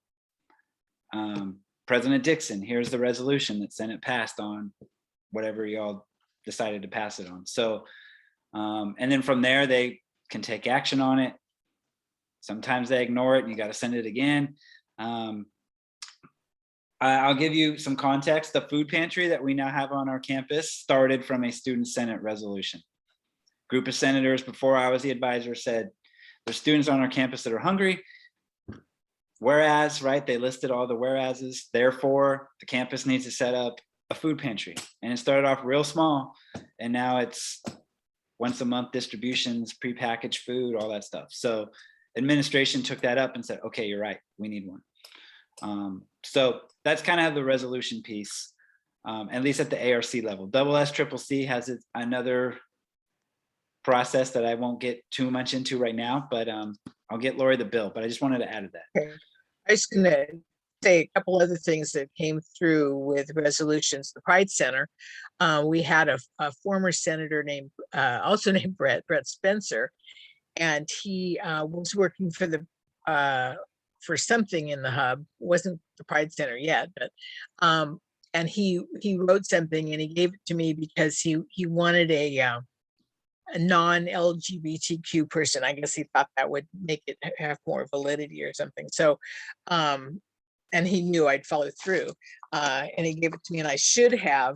President Dixon, here's the resolution that Senate passed on whatever y'all decided to pass it on. So, and then from there, they can take action on it. Sometimes they ignore it and you got to send it again. I'll give you some context. The food pantry that we now have on our campus started from a student senate resolution. Group of senators before I was the advisor said, there's students on our campus that are hungry. Whereas, right, they listed all the whereases. Therefore, the campus needs to set up a food pantry. And it started off real small. And now it's once a month distributions, prepackaged food, all that stuff. So administration took that up and said, okay, you're right, we need one. So that's kind of the resolution piece, at least at the ARC level. SSCCC has another process that I won't get too much into right now, but I'll get Lori the bill, but I just wanted to add that. Okay. I was going to say a couple other things that came through with resolutions. The Pride Center, we had a former senator named, also named Brett Spencer, and he was working for the for something in the hub. Wasn't the Pride Center yet, but and he wrote something and he gave it to me because he wanted a non-LGBTQ person. I guess he thought that would make it have more validity or something. So, and he knew I'd follow through, and he gave it to me, and I should have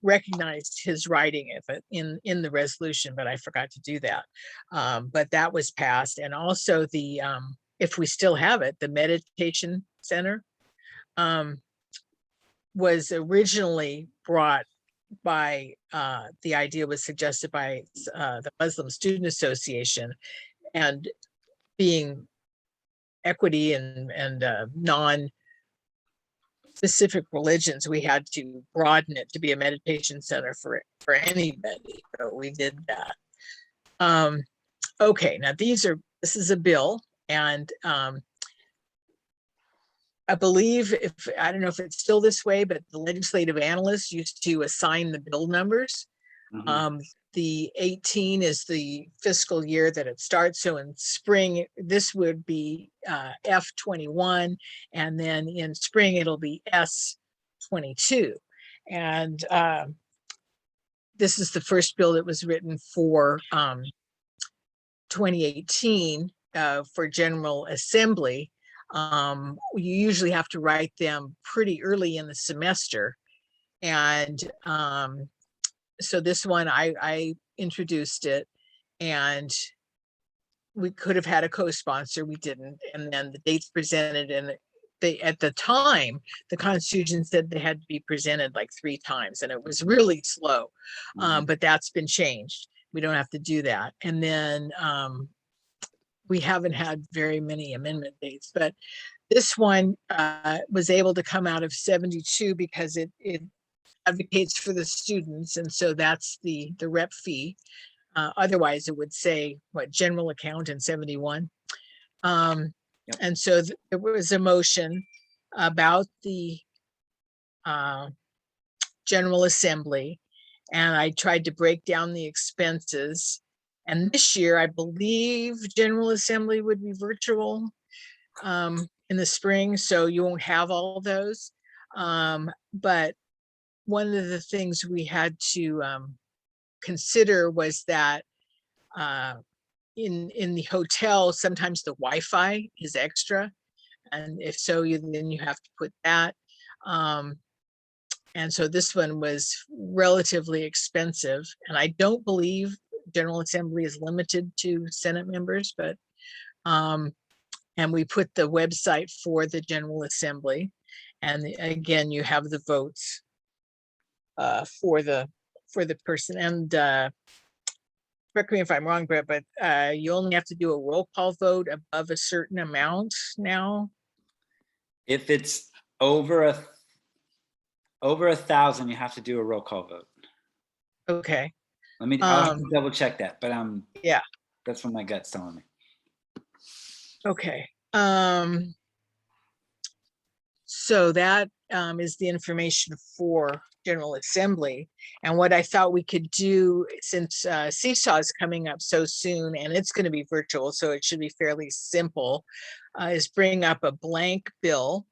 recognized his writing of it in the resolution, but I forgot to do that. But that was passed, and also the if we still have it, the meditation center was originally brought by the idea was suggested by the Muslim Student Association, and being equity and non-specific religions, we had to broaden it to be a meditation center for anybody. So we did that. Okay, now this is a bill, and I believe I don't know if it's still this way, but the legislative analysts used to assign the bill numbers. Mhm. The 18 is the fiscal year that it starts. So in spring, this would be F21, and then in spring, it'll be S22. And this is the first bill that was written for 2018 for General Assembly. You usually have to write them pretty early in the semester. And so this one, I introduced it, and we could have had a co-sponsor, we didn't. And then the dates presented, and at the time, the Constitution said they had to be presented like 3 times, and it was really slow. But that's been changed. We don't have to do that. And then we haven't had very many amendment dates, but this one was able to come out of 72 because it advocates for the students, and so that's the rep fee. Otherwise, it would say what general account in 71. Yep. And so there was a motion about the General Assembly, and I tried to break down the expenses. And this year, I believe General Assembly would be virtual in the spring, so you won't have all of those. But one of the things we had to consider was that in the hotel, sometimes the Wi-Fi is extra. And if so, then you have to put that. And so this one was relatively expensive. And I don't believe General Assembly is limited to Senate members, but and we put the website for the General Assembly. And again, you have the votes for the person. And correct me if I'm wrong, Brett, but you only have to do a roll call vote above a certain amount now. If it's over 1,000, you have to do a roll call vote. Okay. I'll have to double check that, but yeah, that's what my gut's telling me. Okay. So that is the information for General Assembly. And what I thought we could do, since Seesaw is coming up so soon and it's going to be virtual, so it should be fairly simple, is bring up a blank bill.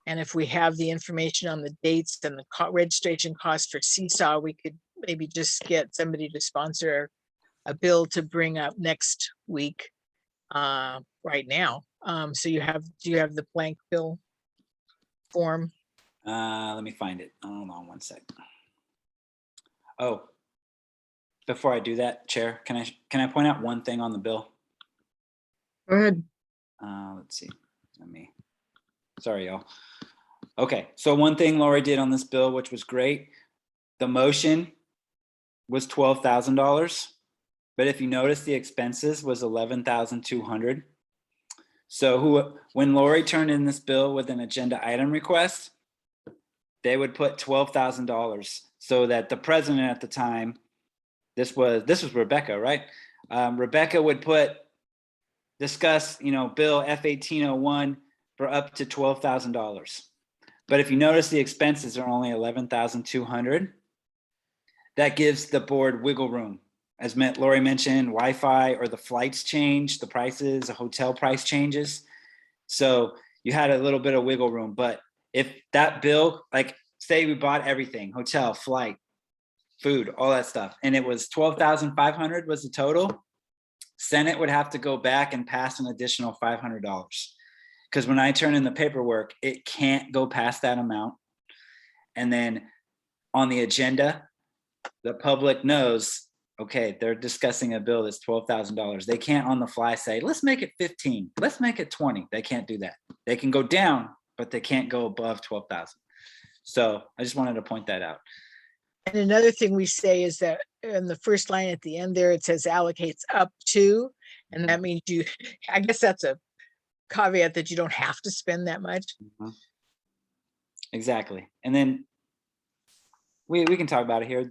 And if we have the information on the dates and the registration cost for Seesaw, we could maybe just get somebody to sponsor a bill to bring up next week right now. So do you have the blank bill form? Let me find it. Hold on one sec. Oh, before I do that, Chair, can I point out one thing on the bill? Go ahead. Let's see. Sorry, y'all. Okay, so one thing Lori did on this bill, which was great, the motion was $12,000, but if you notice, the expenses was $11,200. So when Lori turned in this bill with an agenda item request, they would put $12,000 so that the president at the time, this was Rebecca, right? Rebecca would discuss, bill F-1801 for up to $12,000. But if you notice, the expenses are only $11,200. That gives the board wiggle room. As Lori mentioned, Wi-Fi or the flights change, the prices, the hotel price changes. So you had a little bit of wiggle room. But if that bill, like say we bought everything, hotel, flight, food, all that stuff, and it was $12,500 was the total, Senate would have to go back and pass an additional $500. Because when I turn in the paperwork, it can't go past that amount. And then on the agenda, the public knows, okay, they're discussing a bill that's $12,000. They can't on the fly say, let's make it 15, let's make it 20. They can't do that. They can go down, but they can't go above 12,000. So I just wanted to point that out. And another thing we say is that in the first line at the end there, it says allocates up to, and that means I guess that's a caveat that you don't have to spend that much. Mm-hmm. Exactly. And then we can talk about it here.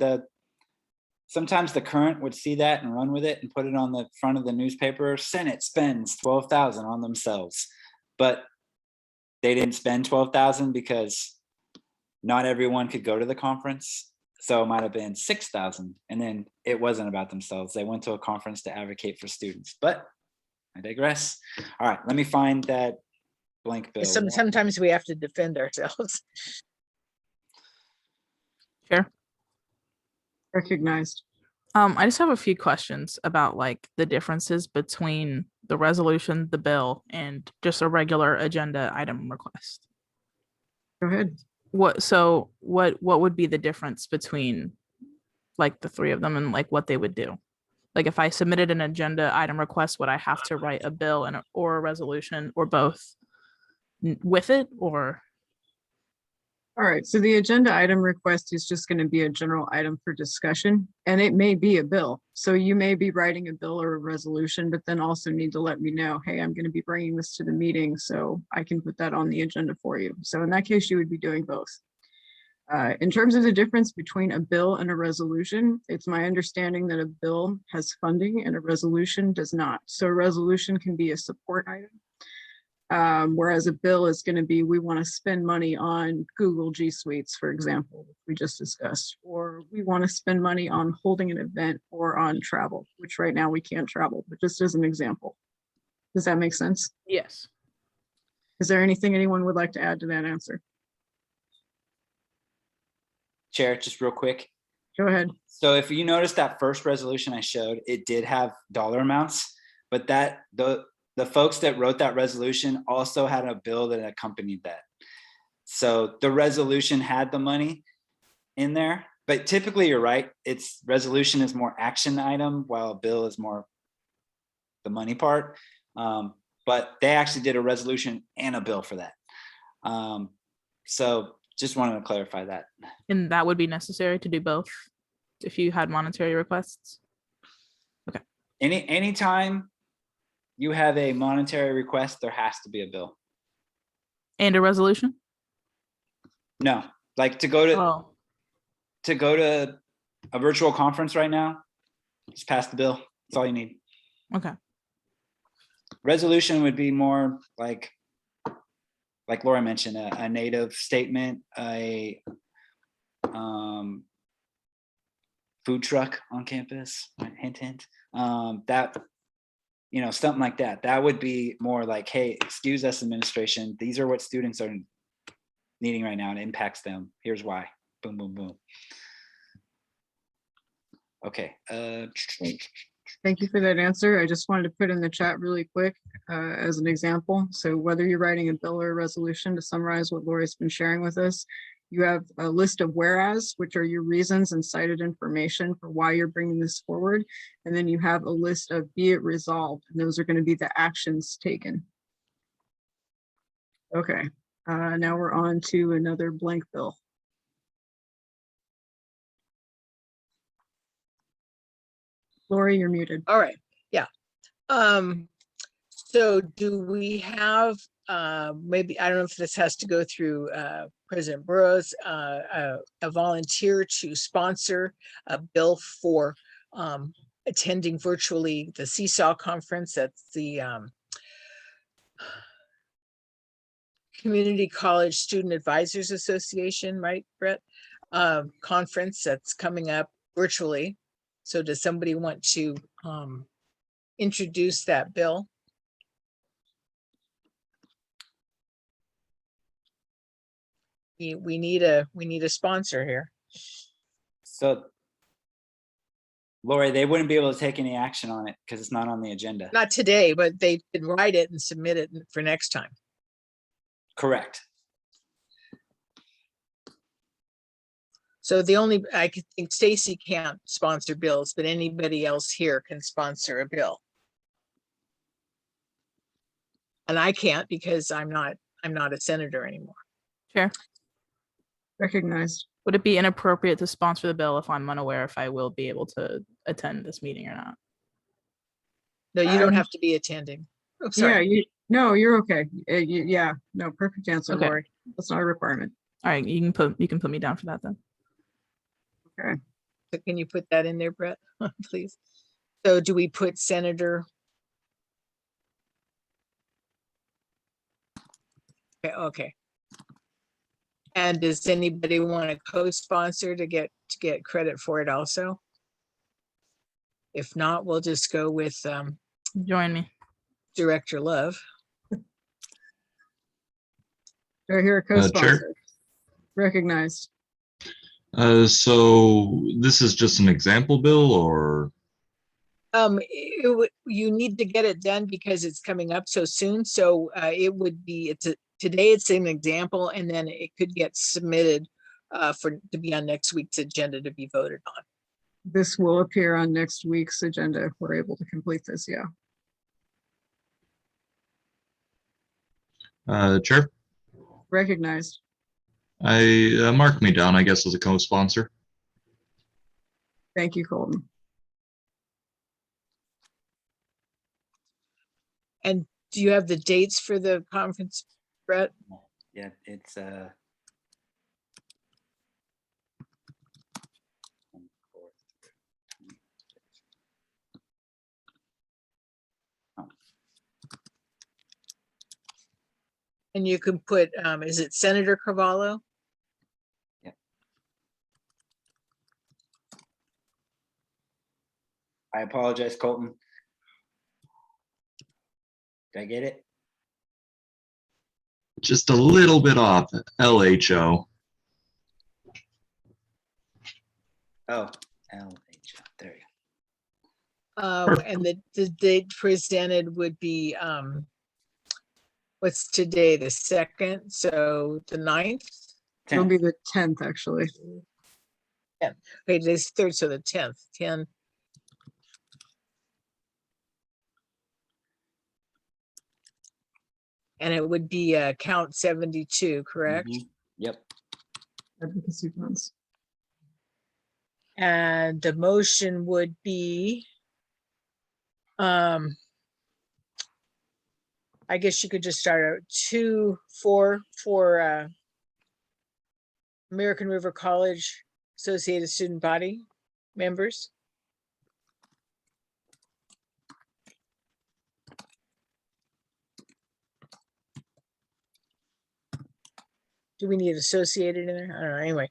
Sometimes the current would see that and run with it and put it on the front of the newspaper. Senate spends $12,000 on themselves, but they didn't spend $12,000 because not everyone could go to the conference. So it might have been $6,000, and then it wasn't about themselves. They went to a conference to advocate for students, but I digress. All right, let me find that blank bill. Sometimes we have to defend ourselves. Sure. Recognized. I just have a few questions about like the differences between the resolution, the bill, and just a regular agenda item request. Go ahead. What would be the difference between like the three of them and like what they would do? Like if I submitted an agenda item request, would I have to write a bill or a resolution or both with it, or? All right, so the agenda item request is just going to be a general item for discussion, and it may be a bill. So you may be writing a bill or a resolution, but then also need to let me know, hey, I'm going to be bringing this to the meeting, so I can put that on the agenda for you. So in that case, you would be doing both. In terms of the difference between a bill and a resolution, it's my understanding that a bill has funding and a resolution does not. So a resolution can be a support item. Whereas a bill is going to be, we want to spend money on Google G Suites, for example, which we just discussed, or we want to spend money on holding an event or on travel, which right now we can't travel, but just as an example. Does that make sense? Yes. Is there anything anyone would like to add to that answer? Chair, just real quick. Go ahead. So if you notice that first resolution I showed, it did have dollar amounts, but that the folks that wrote that resolution also had a bill that accompanied that. So the resolution had the money in there, but typically you're right. It's resolution is more action item while a bill is more the money part. But they actually did a resolution and a bill for that. So just wanted to clarify that. And that would be necessary to do both if you had monetary requests. Anytime you have a monetary request, there has to be a bill. And a resolution? No, like to go to a virtual conference right now, just pass the bill. That's all you need. Okay. Resolution would be more like Laura mentioned, a native statement, a food truck on campus, hint, hint. That, you know, something like that. That would be more like, hey, excuse us, administration. These are what students are needing right now and it impacts them. Here's why. Boom, boom, boom. Okay. Thank you for that answer. I just wanted to put in the chat really quick as an example. So whether you're writing a bill or a resolution, to summarize what Lori's been sharing with us, you have a list of whereas, which are your reasons and cited information for why you're bringing this forward. And then you have a list of be it resolved, and those are going to be the actions taken. Okay, now we're on to another blank bill. Lori, you're muted. All right, yeah. So do we have, maybe, I don't know if this has to go through President Burrows, a volunteer to sponsor a bill for attending virtually the Seesaw Conference. That's the Community College Student Advisors Association, right, Brett? Conference that's coming up virtually. So does somebody want to introduce that bill? We need a sponsor here. So, Lori, they wouldn't be able to take any action on it because it's not on the agenda. Not today, but they could write it and submit it for next time. Correct. So I could think Stacey can't sponsor bills, but anybody else here can sponsor a bill. And I can't because I'm not a senator anymore. Chair, Recognized. would it be inappropriate to sponsor the bill if I'm unaware if I will be able to attend this meeting or not? No, you don't have to be attending. Oh, sorry. Yeah, no, you're okay. Yeah, no, perfect answer, Okay. Lori. That's not a requirement. All right, you can put me down for that then. Okay. So can you put that in there, Brett, please? So do we put Senator? Okay. And does anybody want to co-sponsor to get credit for it also? If not, we'll just go with Join me. Director Love. Do I hear a co-sponsor? Recognized. So this is just an example bill, or? You need to get it done because it's coming up so soon. So it would be, today it's an example, and then it could get submitted to be on next week's agenda to be voted on. This will appear on next week's agenda if we're able to complete this, yeah. Chair, Recognized. mark me down, I guess, as a co-sponsor. Thank you, Colton. And do you have the dates for the conference, Brett? Yeah, it's And you can put, is it Senator Carvalho? I apologize, Colton. Did I get it? Just a little bit off, LHO. Oh, LH, there you And the date presented would be, what's today, the 2nd, so the 9th? go. It'll 10th. be the 10th, actually. Okay, today's 3rd, so the 10th, 10. And it would be count 72, correct? Mhm. Yep. Advocacy funds. And the motion would be, I guess you could just start out 4 for American River College Associated Student Body members. Do we need associated in there? I don't know, anyway.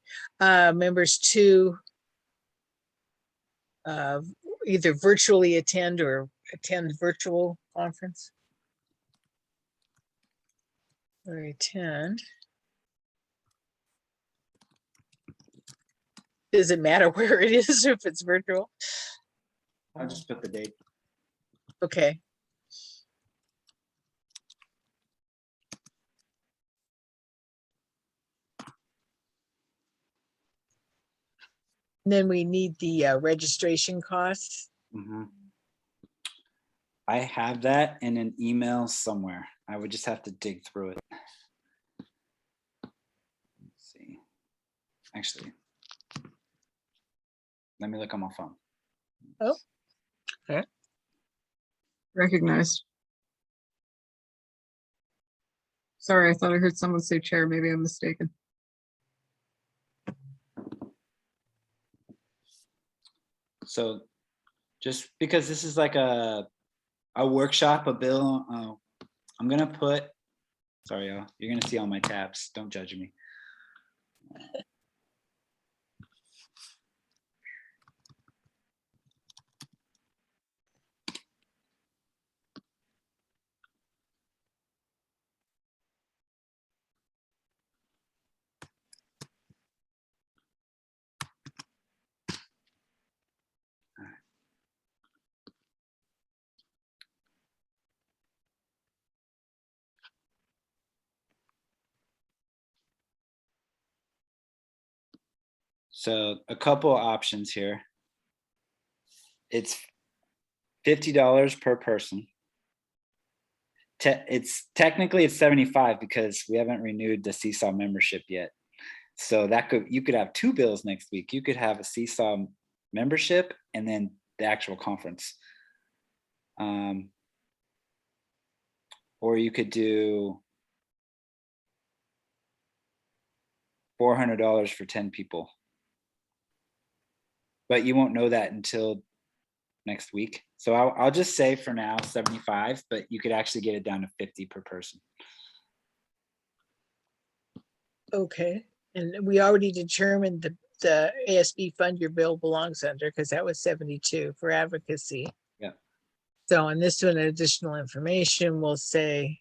Members 2, either virtually attend or attend virtual conference. Or attend. Does it matter where it is if it's virtual? I'll just put the date. Okay. And then we need the registration costs. Mhm. I have that in an email somewhere. I would just have to dig through it. Let's see. Actually, let me look on my phone. Oh, okay. Recognized. Sorry, I thought I heard someone say chair. Maybe I'm mistaken. So just because this is like a workshop, a bill, I'm gonna put, sorry, y'all, you're gonna see all my tabs. Don't judge me. So a couple options here. It's $50 per person. It's technically it's 75 because we haven't renewed the Seesaw membership yet. So you could have 2 bills next week. You could have a Seesaw membership and then the actual conference. Or you could do $400 for 10 people. But you won't know that until next week. So I'll just say for now 75, but you could actually get it down to 50 per person. Okay, and we already determined the ASB fund your bill belongs under, because that was 72 for advocacy. Yeah. So on this one, additional information will say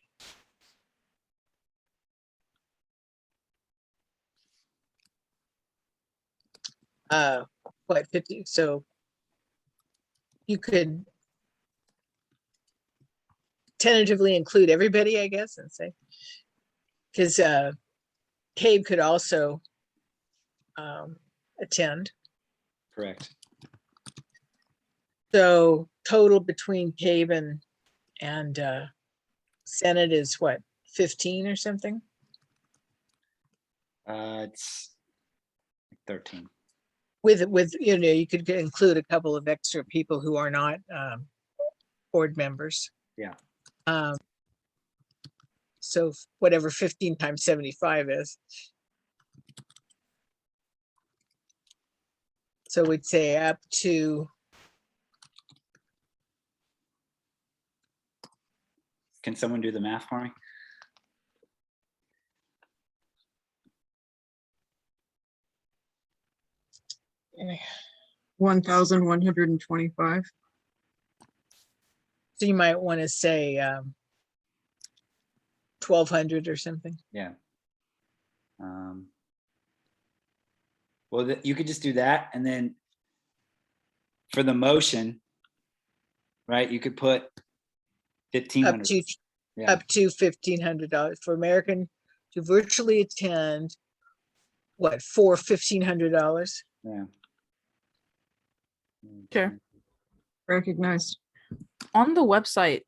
what, 50, so you could tentatively include everybody, I guess, and say, because CAEB could also attend. Correct. So total between CAEB and Senate is what, 15 or something? It's 13. With, you know, you could include a couple of extra people who are not board members. Yeah. So whatever 15 times 75 is. So we'd say up to, Can someone do the math for me? eh, 1,125. so you might want to say 1,200 or something. Yeah. Well, you could just do that, and then for the motion, right, you could put Up 1,500. to, Yeah, up to $1,500 for American to virtually attend, what, for $1,500? yeah. Sure. Recognized. On the website,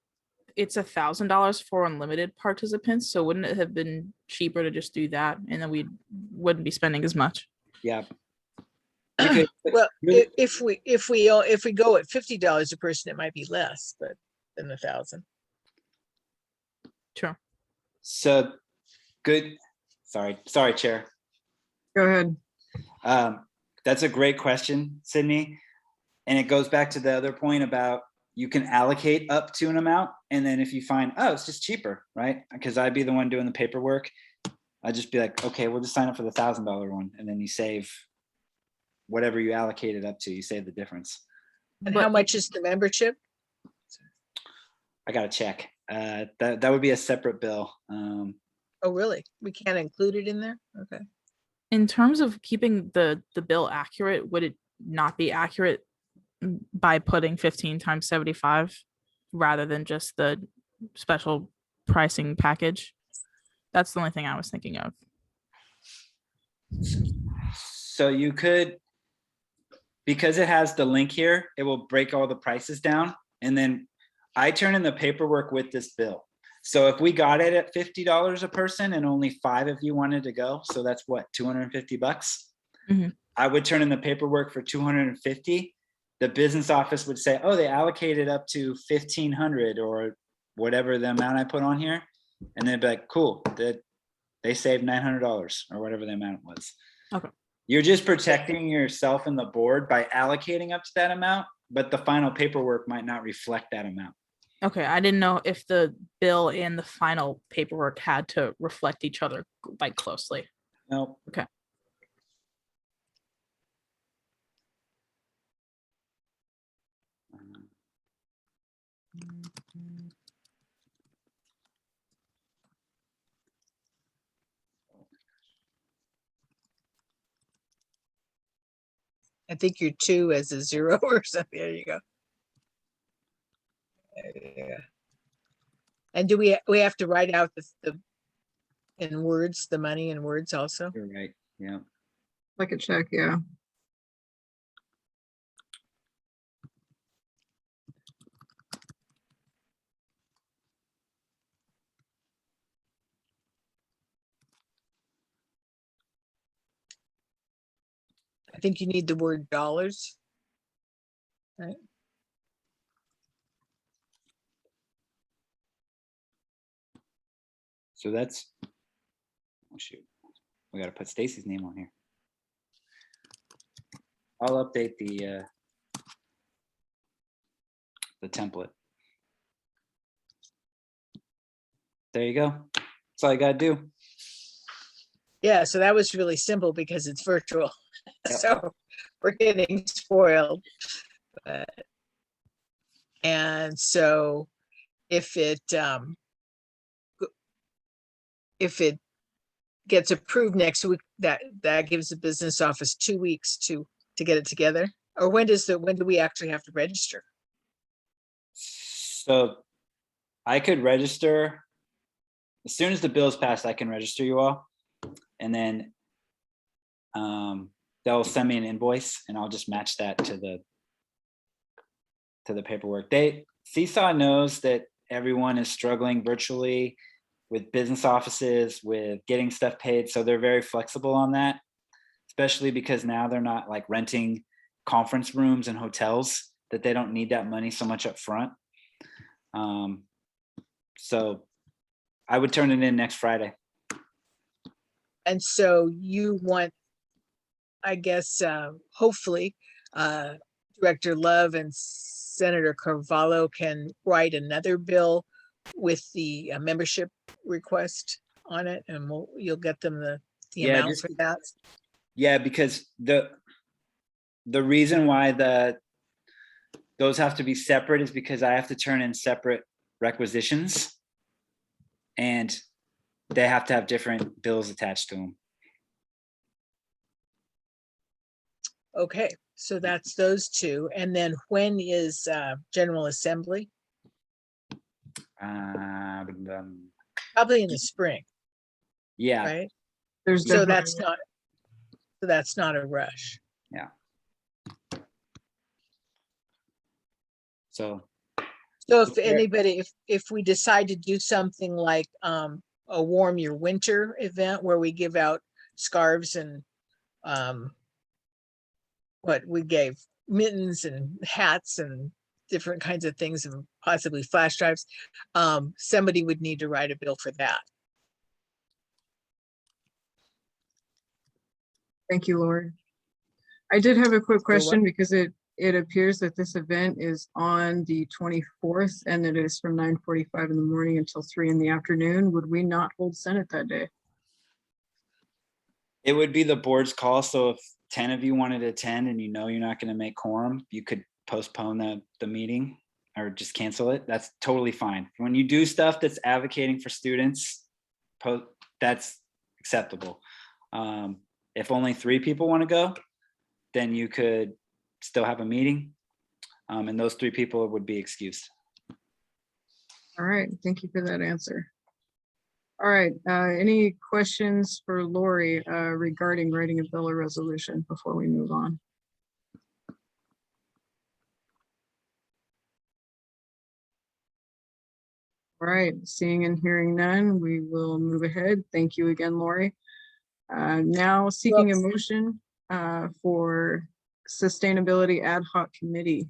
it's $1,000 for unlimited participants. So wouldn't it have been cheaper to just do that, and then we wouldn't be spending as much? Yeah. You could- Well, really- if we go at $50 a person, it might be less, but than 1,000. Sure. So good. Sorry, Chair. Go ahead. That's a great question, Sydney. And it goes back to the other point about you can allocate up to an amount. And then if you find, oh, it's just cheaper, right? Because I'd be the one doing the paperwork. I'd just be like, okay, we'll just sign up for the $1,000 one. And then you save whatever you allocated up to, you save the difference. And But how you- much is the membership? I got to check. That would be a separate bill. Oh, really? We can't include it in there? Okay. In terms of keeping the bill accurate, would it not be accurate by putting 15 times 75 rather than just the special pricing package? That's the only thing I was thinking of. So you could, because it has the link here, it will break all the prices down. And then I turn in the paperwork with this bill. So if we got it at $50 a person and only 5 of you wanted to go, so that's what, $250? Mhm. I would turn in the paperwork for 250. The business office would say, oh, they allocated up to 1,500 or whatever the amount I put on here. And they'd be like, cool, they saved $900 or whatever the amount was. Okay. You're just protecting yourself and the board by allocating up to that amount, but the final paperwork might not reflect that amount. Okay, I didn't know if the bill and the final paperwork had to reflect each other like closely. No. Okay. I think you're 2 as a 0 or something. There you go. Yeah. And do we have to write out the in words, the money in words also? You're right. Yeah. Like a check, yeah. I think you need the word dollars. Right? So that's, oh shoot, we got to put Stacy's name on here. I'll update the template. There you go. That's all you got to do. Yeah, so that was really simple because it's virtual. Yep. So we're getting spoiled. And so if it gets approved next week, that gives the business office 2 weeks to get it together. Or when do we actually have to register? So I could register as soon as the bill's passed. I can register you all, and then they'll send me an invoice, and I'll just match that to the paperwork. Seesaw knows that everyone is struggling virtually with business offices, with getting stuff paid, so they're very flexible on that. Especially because now they're not like renting conference rooms and hotels, that they don't need that money so much up front. So I would turn it in next Friday. And so you want, I guess, hopefully, Director Love and Senator Carvalho can write another bill with the membership request on it, and you'll get them the Yeah, amount for that. Yeah, because the reason why those have to be separate is because I have to turn in separate requisitions, and they have to have different bills attached to them. Okay, So that's those two. And then when is General Assembly? Probably in the spring, Yeah, right? There's So definitely, that's not a rush. yeah. So So if Yeah. anybody, if we decide to do something like a warm your winter event where we give out scarves and what we gave mittens and hats and different kinds of things and possibly flash drives, somebody would need to write a bill for that. thank you, Lori. I did have a quick You're welcome. question because it appears that this event is on the 24th and it is from 9:45 in the morning until 3 in the afternoon. Would we not hold Senate that day? it would be the board's call. So if 10 of you wanted to attend and you know you're not going to make quorum, you could postpone the meeting or just cancel it. That's totally fine. When you do stuff that's advocating for students, that's acceptable. If only 3 people want to go, then you could still have a meeting, and those 3 people would be excused. All right, thank you for that answer. All right, any questions for Lori regarding writing a bill or resolution before we move on? All right, seeing and hearing none, we will move ahead. Thank you again, Lori. Now seeking a motion for Sustainability Ad Hoc Committee.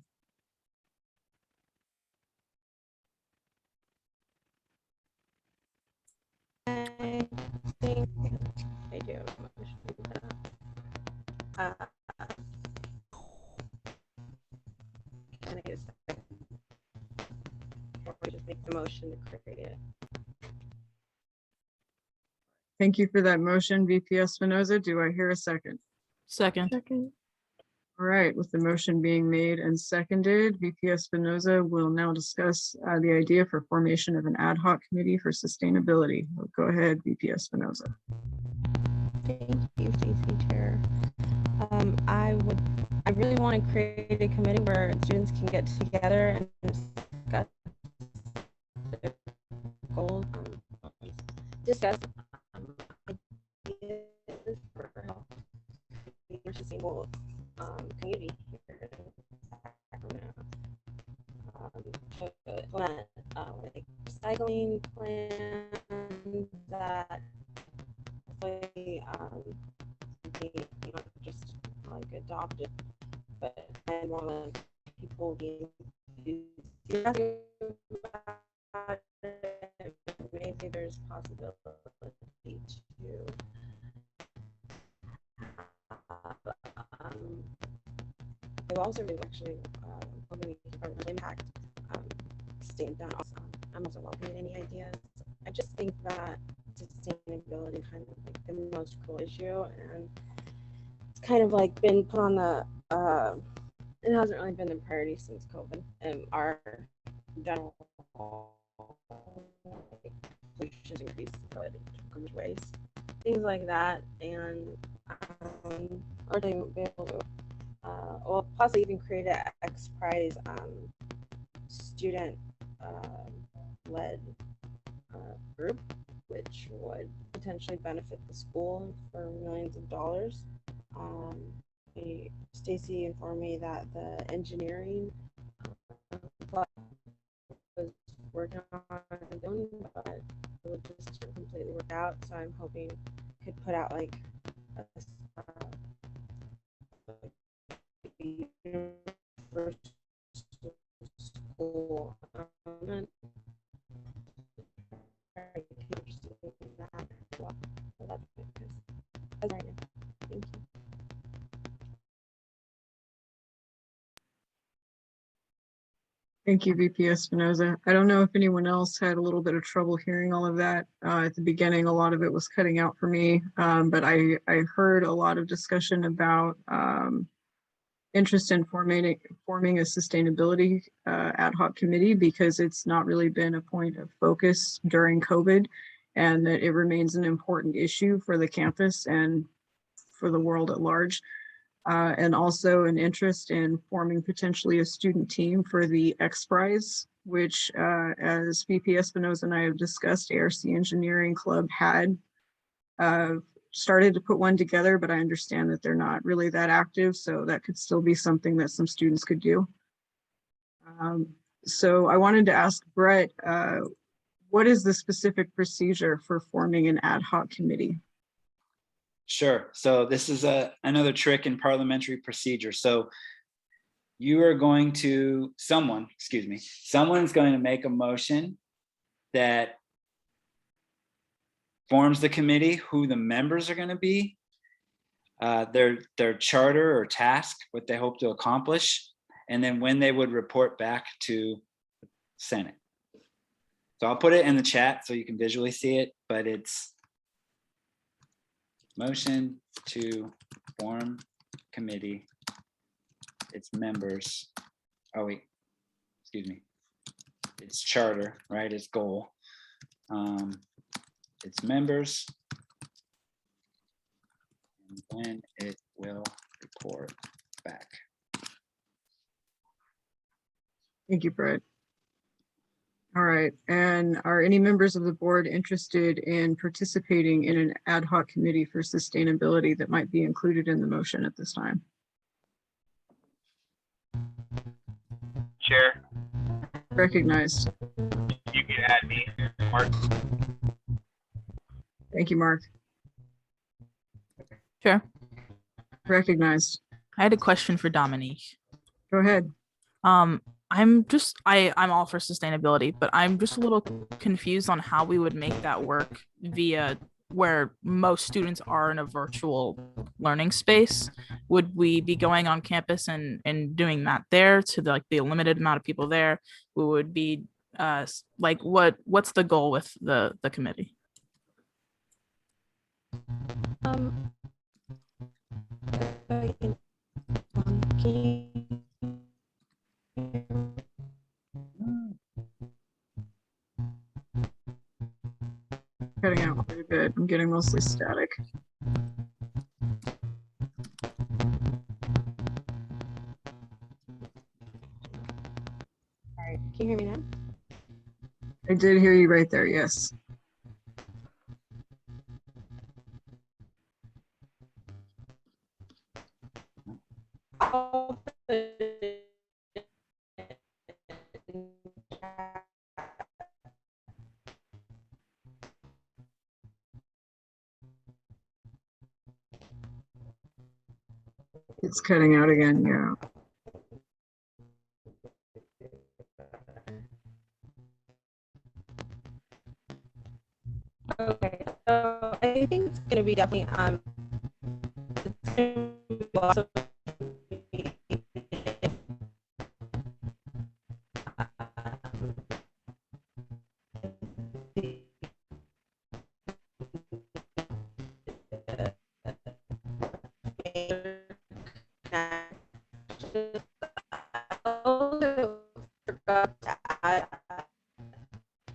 I think I do have a motion for that. Can I get a second? Or we just make the motion to create it? Thank you for that motion, VP Espinoza. Do I hear a second? Second. All right, with the motion being made and seconded, VP Espinoza will now discuss the idea for formation of an ad hoc committee for sustainability. Go ahead, VP Espinoza. Thank you, Stacey Chair. I really want to create a committee where students can get together and discuss their goals, discuss ideas for a sustainable community here in Sacramento. Like recycling plans that just like adopted, but and more like people being enthusiastic about it. Maybe there's possibility to I've also been actually hoping we can an impact stand down. I'm also welcoming any ideas. I just think that sustainability is kind of like the most cool issue, and it's kind of like been put on the it hasn't really been the priority since COVID and our general pollution increase, waste, things like that, and or they be able to or possibly even create an X Prize student led group, which would potentially benefit the school for millions of dollars. Stacey informed me that the engineering was working on doing, but it would just completely work out. So I'm hoping could put out like a universal school Thank you. Thank you, VP Espinoza. I don't know if anyone else had a little bit of trouble hearing all of that. At the beginning, a lot of it was cutting out for me, but I heard a lot of discussion about interest in forming a sustainability ad hoc committee because it's not really been a point of focus during COVID, and that it remains an important issue for the campus and for the world at large. and also an interest in forming potentially a student team for the X Prize, which, as VP Espinoza and I have discussed, ARC Engineering Club had started to put one together, but I understand that they're not really that active, so that could still be something that some students could do. So I wanted to ask Brett, what is the specific procedure for forming an ad hoc committee? Sure. So this is another trick in parliamentary procedure. So you are going to, someone's going to make a motion that forms the committee, who the members are going to be, their charter or task, what they hope to accomplish, and then when they would report back to the Senate. So I'll put it in the chat so you can visually see it, but it's motion to form committee, its members. Oh wait, excuse me. Its charter, right? Its goal. Its members, and when it will report back. Thank you, Brett. All right, and are any members of the board interested in participating in an ad hoc committee for sustainability that might be included in the motion at this time? Chair, Recognized. you can add me, Mark. Thank you, Mark. Sure. Recognized. I had a question for Dominique. Go ahead. I'm all for sustainability, but I'm just a little confused on how we would make that work via where most students are in a virtual learning space. Would we be going on campus and doing that there to the limited amount of people there? We would be what's the goal with the committee? Cutting out quite a bit. I'm getting mostly static. All right, can you hear me now? I did hear you right there, yes. It's cutting out again, yeah. Okay, so I think it's gonna be definitely it's gonna be also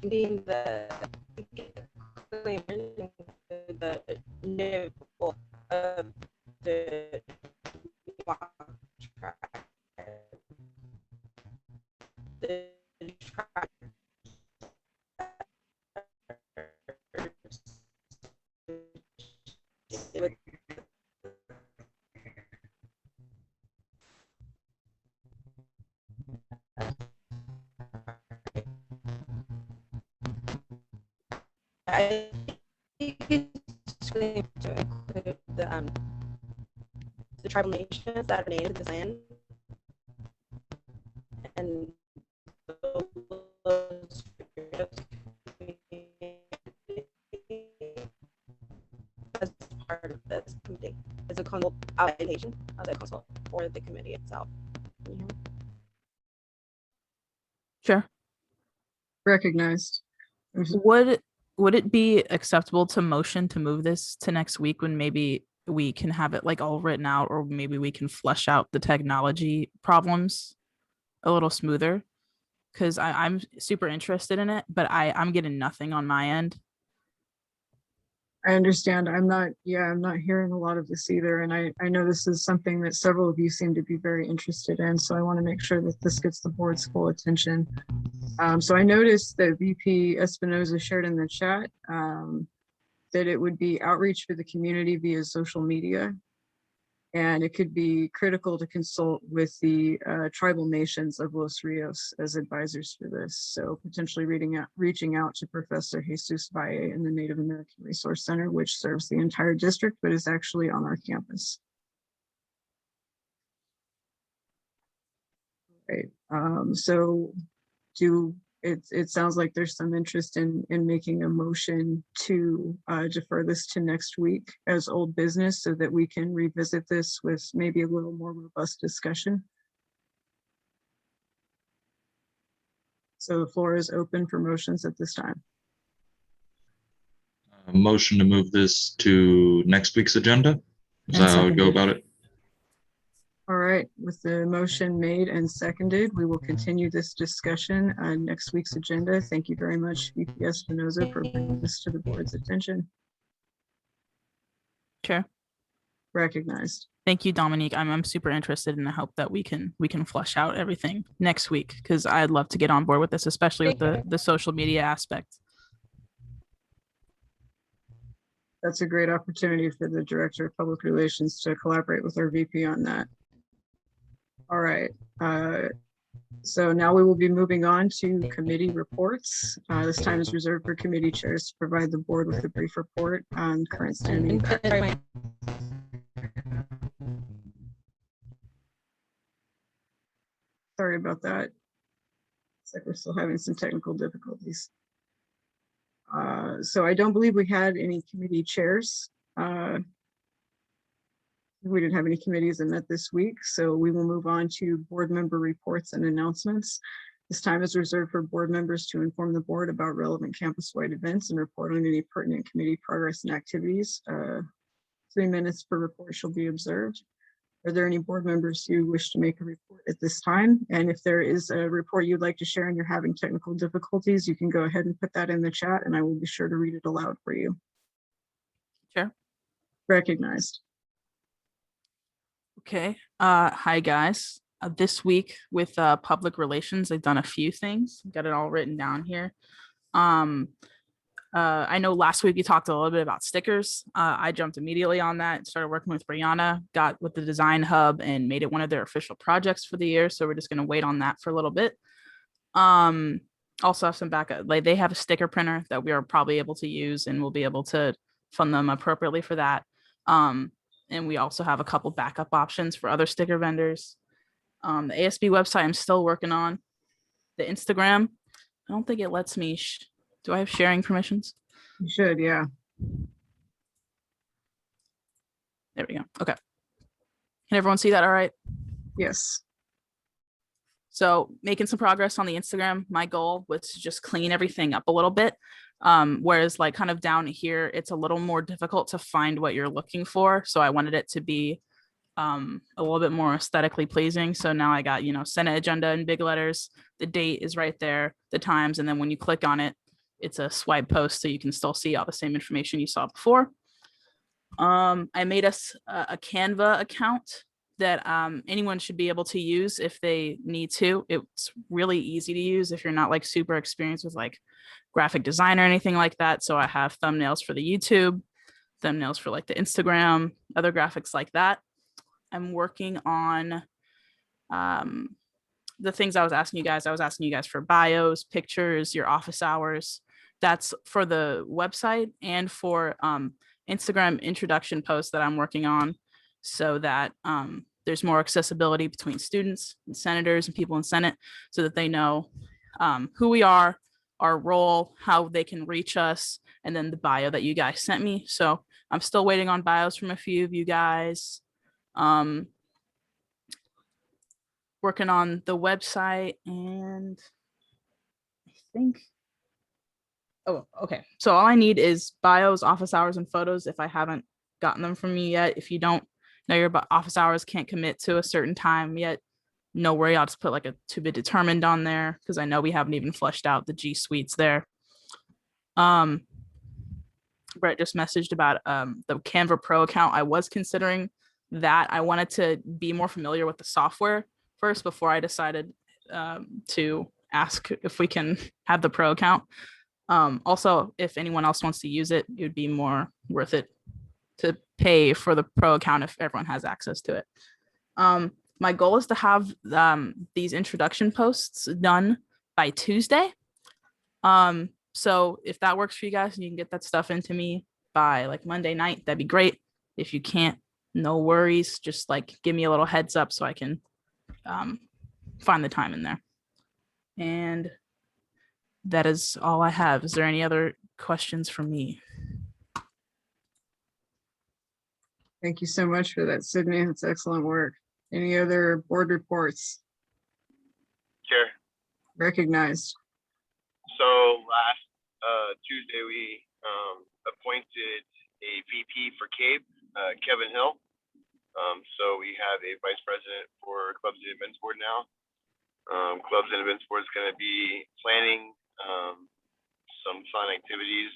being the nibble of the I think it's really to include the tribal nations that are native to this land, and those as part of this committee is a consultation of the council or the committee itself. Sure. Recognized. Would it be acceptable to motion to move this to next week when maybe we can have it all written out, or maybe we can flesh out the technology problems a little smoother? Because I'm super interested in it, but I'm getting nothing on my end. I understand. I'm not hearing a lot of this either. And I know this is something that several of you seem to be very interested in. So I want to make sure that this gets the board's full attention. So I noticed that VP Espinoza shared in the chat that it would be outreach for the community via social media. And it could be critical to consult with the tribal nations of Los Rios as advisors for this. So potentially reaching out to Professor Jesus Valle in the Native American Resource Center, which serves the entire district, but is actually on our campus. Right. So it sounds like there's some interest in making a motion to defer this to next week as old business so that we can revisit this with maybe a little more robust discussion. So the floor is open for motions at this time. A motion to move this to next week's agenda. Is that how we go about it? All right, with the motion made and seconded, we will continue this discussion on next week's agenda. Thank you very much, VP Espinoza, for bringing this to the board's attention. Sure. Recognized. Thank you, Dominique. I'm super interested, and I hope that we can flesh out everything next week, because I'd love to get on board with this, especially with the social media aspect. That's a great opportunity for the Director of Public Relations to collaborate with our VP on that. All right, so now we will be moving on to committee reports. This time is reserved for committee chairs to provide the board with a brief report on current standing. Sorry about that. It's like we're still having some technical difficulties. So I don't believe we had any committee chairs. We didn't have any committees that met this week, so we will move on to board member reports and announcements. This time is reserved for board members to inform the board about relevant campus-wide events and report on any pertinent committee progress and activities. 3 minutes per report shall be observed. Are there any board members who wish to make a report at this time? And if there is a report you'd like to share and you're having technical difficulties, you can go ahead and put that in the chat and I will be sure to read it aloud for you. Sure. Recognized. Okay. Hi, guys. This week with public relations, I've done a few things. Got it all written down here. I know last week we talked a little bit about stickers. I jumped immediately on that, started working with Brianna, got with the design hub and made it one of their official projects for the year. So we're just going to wait on that for a little bit. Also have some backup, like they have a sticker printer that we are probably able to use and we'll be able to fund them appropriately for that. And we also have a couple backup options for other sticker vendors. The ASB website I'm still working on. The Instagram, I don't think it lets me, do I have sharing permissions? You should, yeah. There we go. Okay. Can everyone see that all right? Yes. So making some progress on the Instagram. My goal was to just clean everything up a little bit. Whereas like kind of down here, it's a little more difficult to find what you're looking for. So I wanted it to be a little bit more aesthetically pleasing. So now I got, Senate agenda in big letters. The date is right there, the times. And then when you click on it, it's a swipe post. So you can still see all the same information you saw before. I made us a Canva account that anyone should be able to use if they need to. It's really easy to use if you're not like super experienced with like graphic design or anything like that. So I have thumbnails for the YouTube, thumbnails for like the Instagram, other graphics like that. I'm working on the things I was asking you guys. I was asking you guys for bios, pictures, your office hours. That's for the website and for Instagram introduction posts that I'm working on so that there's more accessibility between students and senators and people in Senate so that they know who we are, our role, how they can reach us, and then the bio that you guys sent me. So I'm still waiting on bios from a few of you guys. Working on the website and I think, oh, okay. So all I need is bios, office hours, and photos if I haven't gotten them from you yet. If you don't know your office hours, can't commit to a certain time yet, no worry, I'll just put like a to be determined on there because I know we haven't even fleshed out the G Suites there. Brett just messaged about the Canva Pro account. I was considering that. I wanted to be more familiar with the software first before I decided to ask if we can have the Pro account. Also, if anyone else wants to use it, it would be more worth it to pay for the Pro account if everyone has access to it. My goal is to have these introduction posts done by Tuesday. So if that works for you guys and you can get that stuff into me by like Monday night, that'd be great. If you can't, no worries. Just like give me a little heads up so I can find the time in there. And that is all I have. Is there any other questions from me? Thank you so much for that, Sydney. That's excellent work. Any other board reports? Chair. Recognized. So last Tuesday, we appointed a VP for CAEB, Kevin Hill. So we have a vice president for Clubs and Events Board now. Clubs and Events Board is going to be planning some fun activities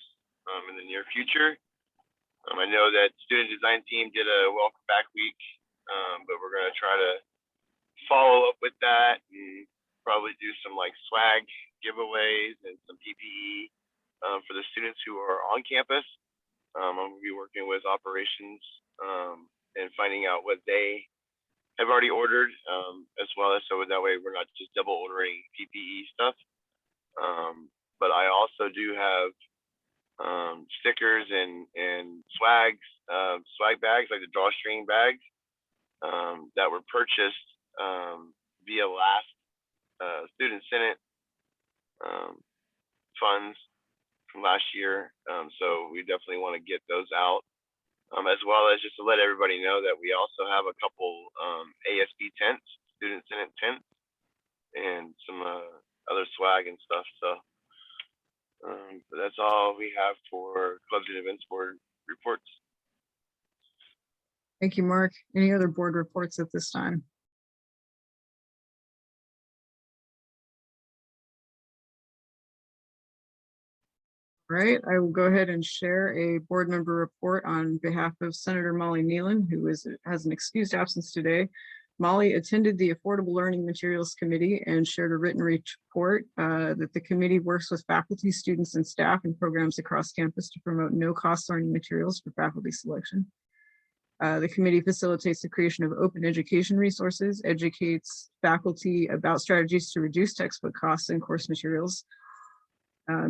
in the near future. I know that student design team did a welcome back week, but we're going to try to follow up with that and probably do some like swag giveaways and some PPE for the students who are on campus. I'm going to be working with operations and finding out what they have already ordered, as well as so that way we're not just double ordering PPE stuff. But I also do have stickers and swag bags, like the drawstring bags that were purchased via last student senate funds from last year. So we definitely want to get those out, as well as just to let everybody know that we also have a couple ASB tents, student senate tents, and some other swag and stuff. So but that's all we have for Clubs and Events Board reports. Thank you, Mark. Any other board reports at this time? All right, I will go ahead and share a board member report on behalf of Senator Molly Nealon, who has an excused absence today. Molly attended the Affordable Learning Materials Committee and shared a written report that the committee works with faculty, students, and staff and programs across campus to promote no-cost learning materials for faculty selection. The committee facilitates the creation of open education resources, educates faculty about strategies to reduce textbook costs and course materials.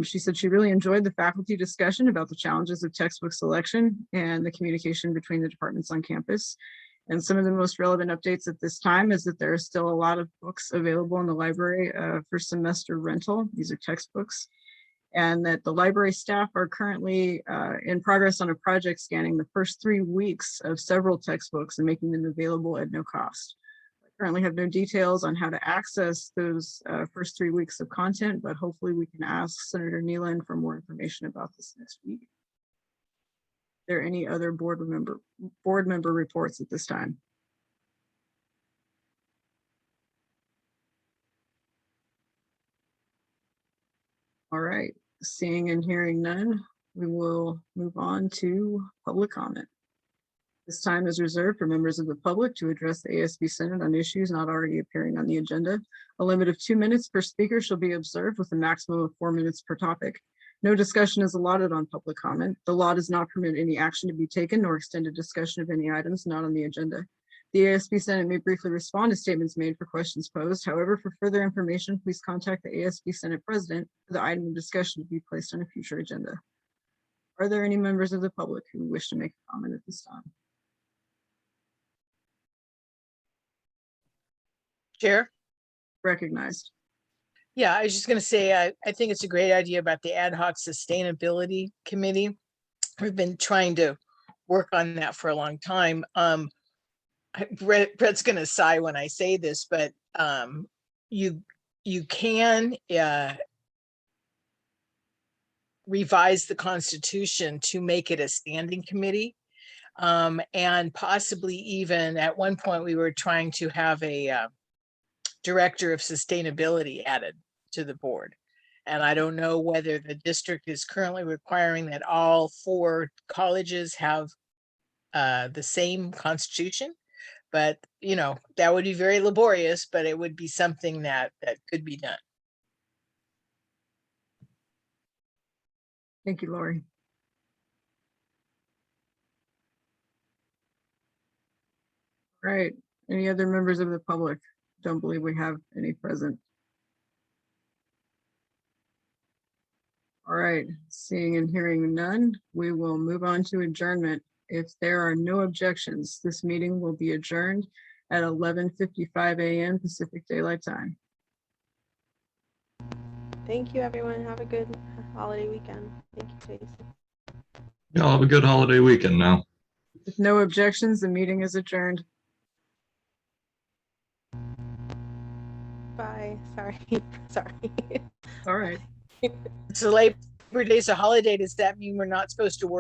She said she really enjoyed the faculty discussion about the challenges of textbook selection and the communication between the departments on campus. And some of the most relevant updates at this time is that there are still a lot of books available in the library for semester rental. These are textbooks. And that the library staff are currently in progress on a project scanning the first 3 weeks of several textbooks and making them available at no cost. I currently have no details on how to access those first 3 weeks of content, but hopefully we can ask Senator Nealon for more information about this next week. Are there any other board member reports at this time? All right, seeing and hearing none, we will move on to public comment. This time is reserved for members of the public to address the ASB Senate on issues not already appearing on the agenda. A limit of 2 minutes per speaker shall be observed with a maximum of 4 minutes per topic. No discussion is allotted on public comment. The law does not permit any action to be taken nor extended discussion of any items not on the agenda. The ASB Senate may briefly respond to statements made for questions posed. However, for further information, please contact the ASB Senate President for the item of discussion to be placed on a future agenda. Are there any members of the public who wish to make a comment at this time? Chair? Recognized. Yeah, I was just going to say, I think it's a great idea about the Ad Hoc Sustainability Committee. We've been trying to work on that for a long time. Brett's going to sigh when I say this, but you can revise the Constitution to make it a standing committee. And possibly even at one point we were trying to have a director of sustainability added to the board. And I don't know whether the district is currently requiring that all 4 colleges have the same constitution. But, you know, that would be very laborious, but it would be something that could be done. Thank you, Lori. All right, any other members of the public? Don't believe we have any present. All right, seeing and hearing none, we will move on to adjournment. If there are no objections, this meeting will be adjourned at 11:55 a.m. Pacific Daylight Time. Thank you, everyone. Have a good holiday weekend. Thank you, Stacey. Y'all have a good holiday weekend now. With no objections, the meeting is adjourned. Bye. Sorry. Sorry. All right. So Labor Day's a holiday. Does that mean we're not supposed to work?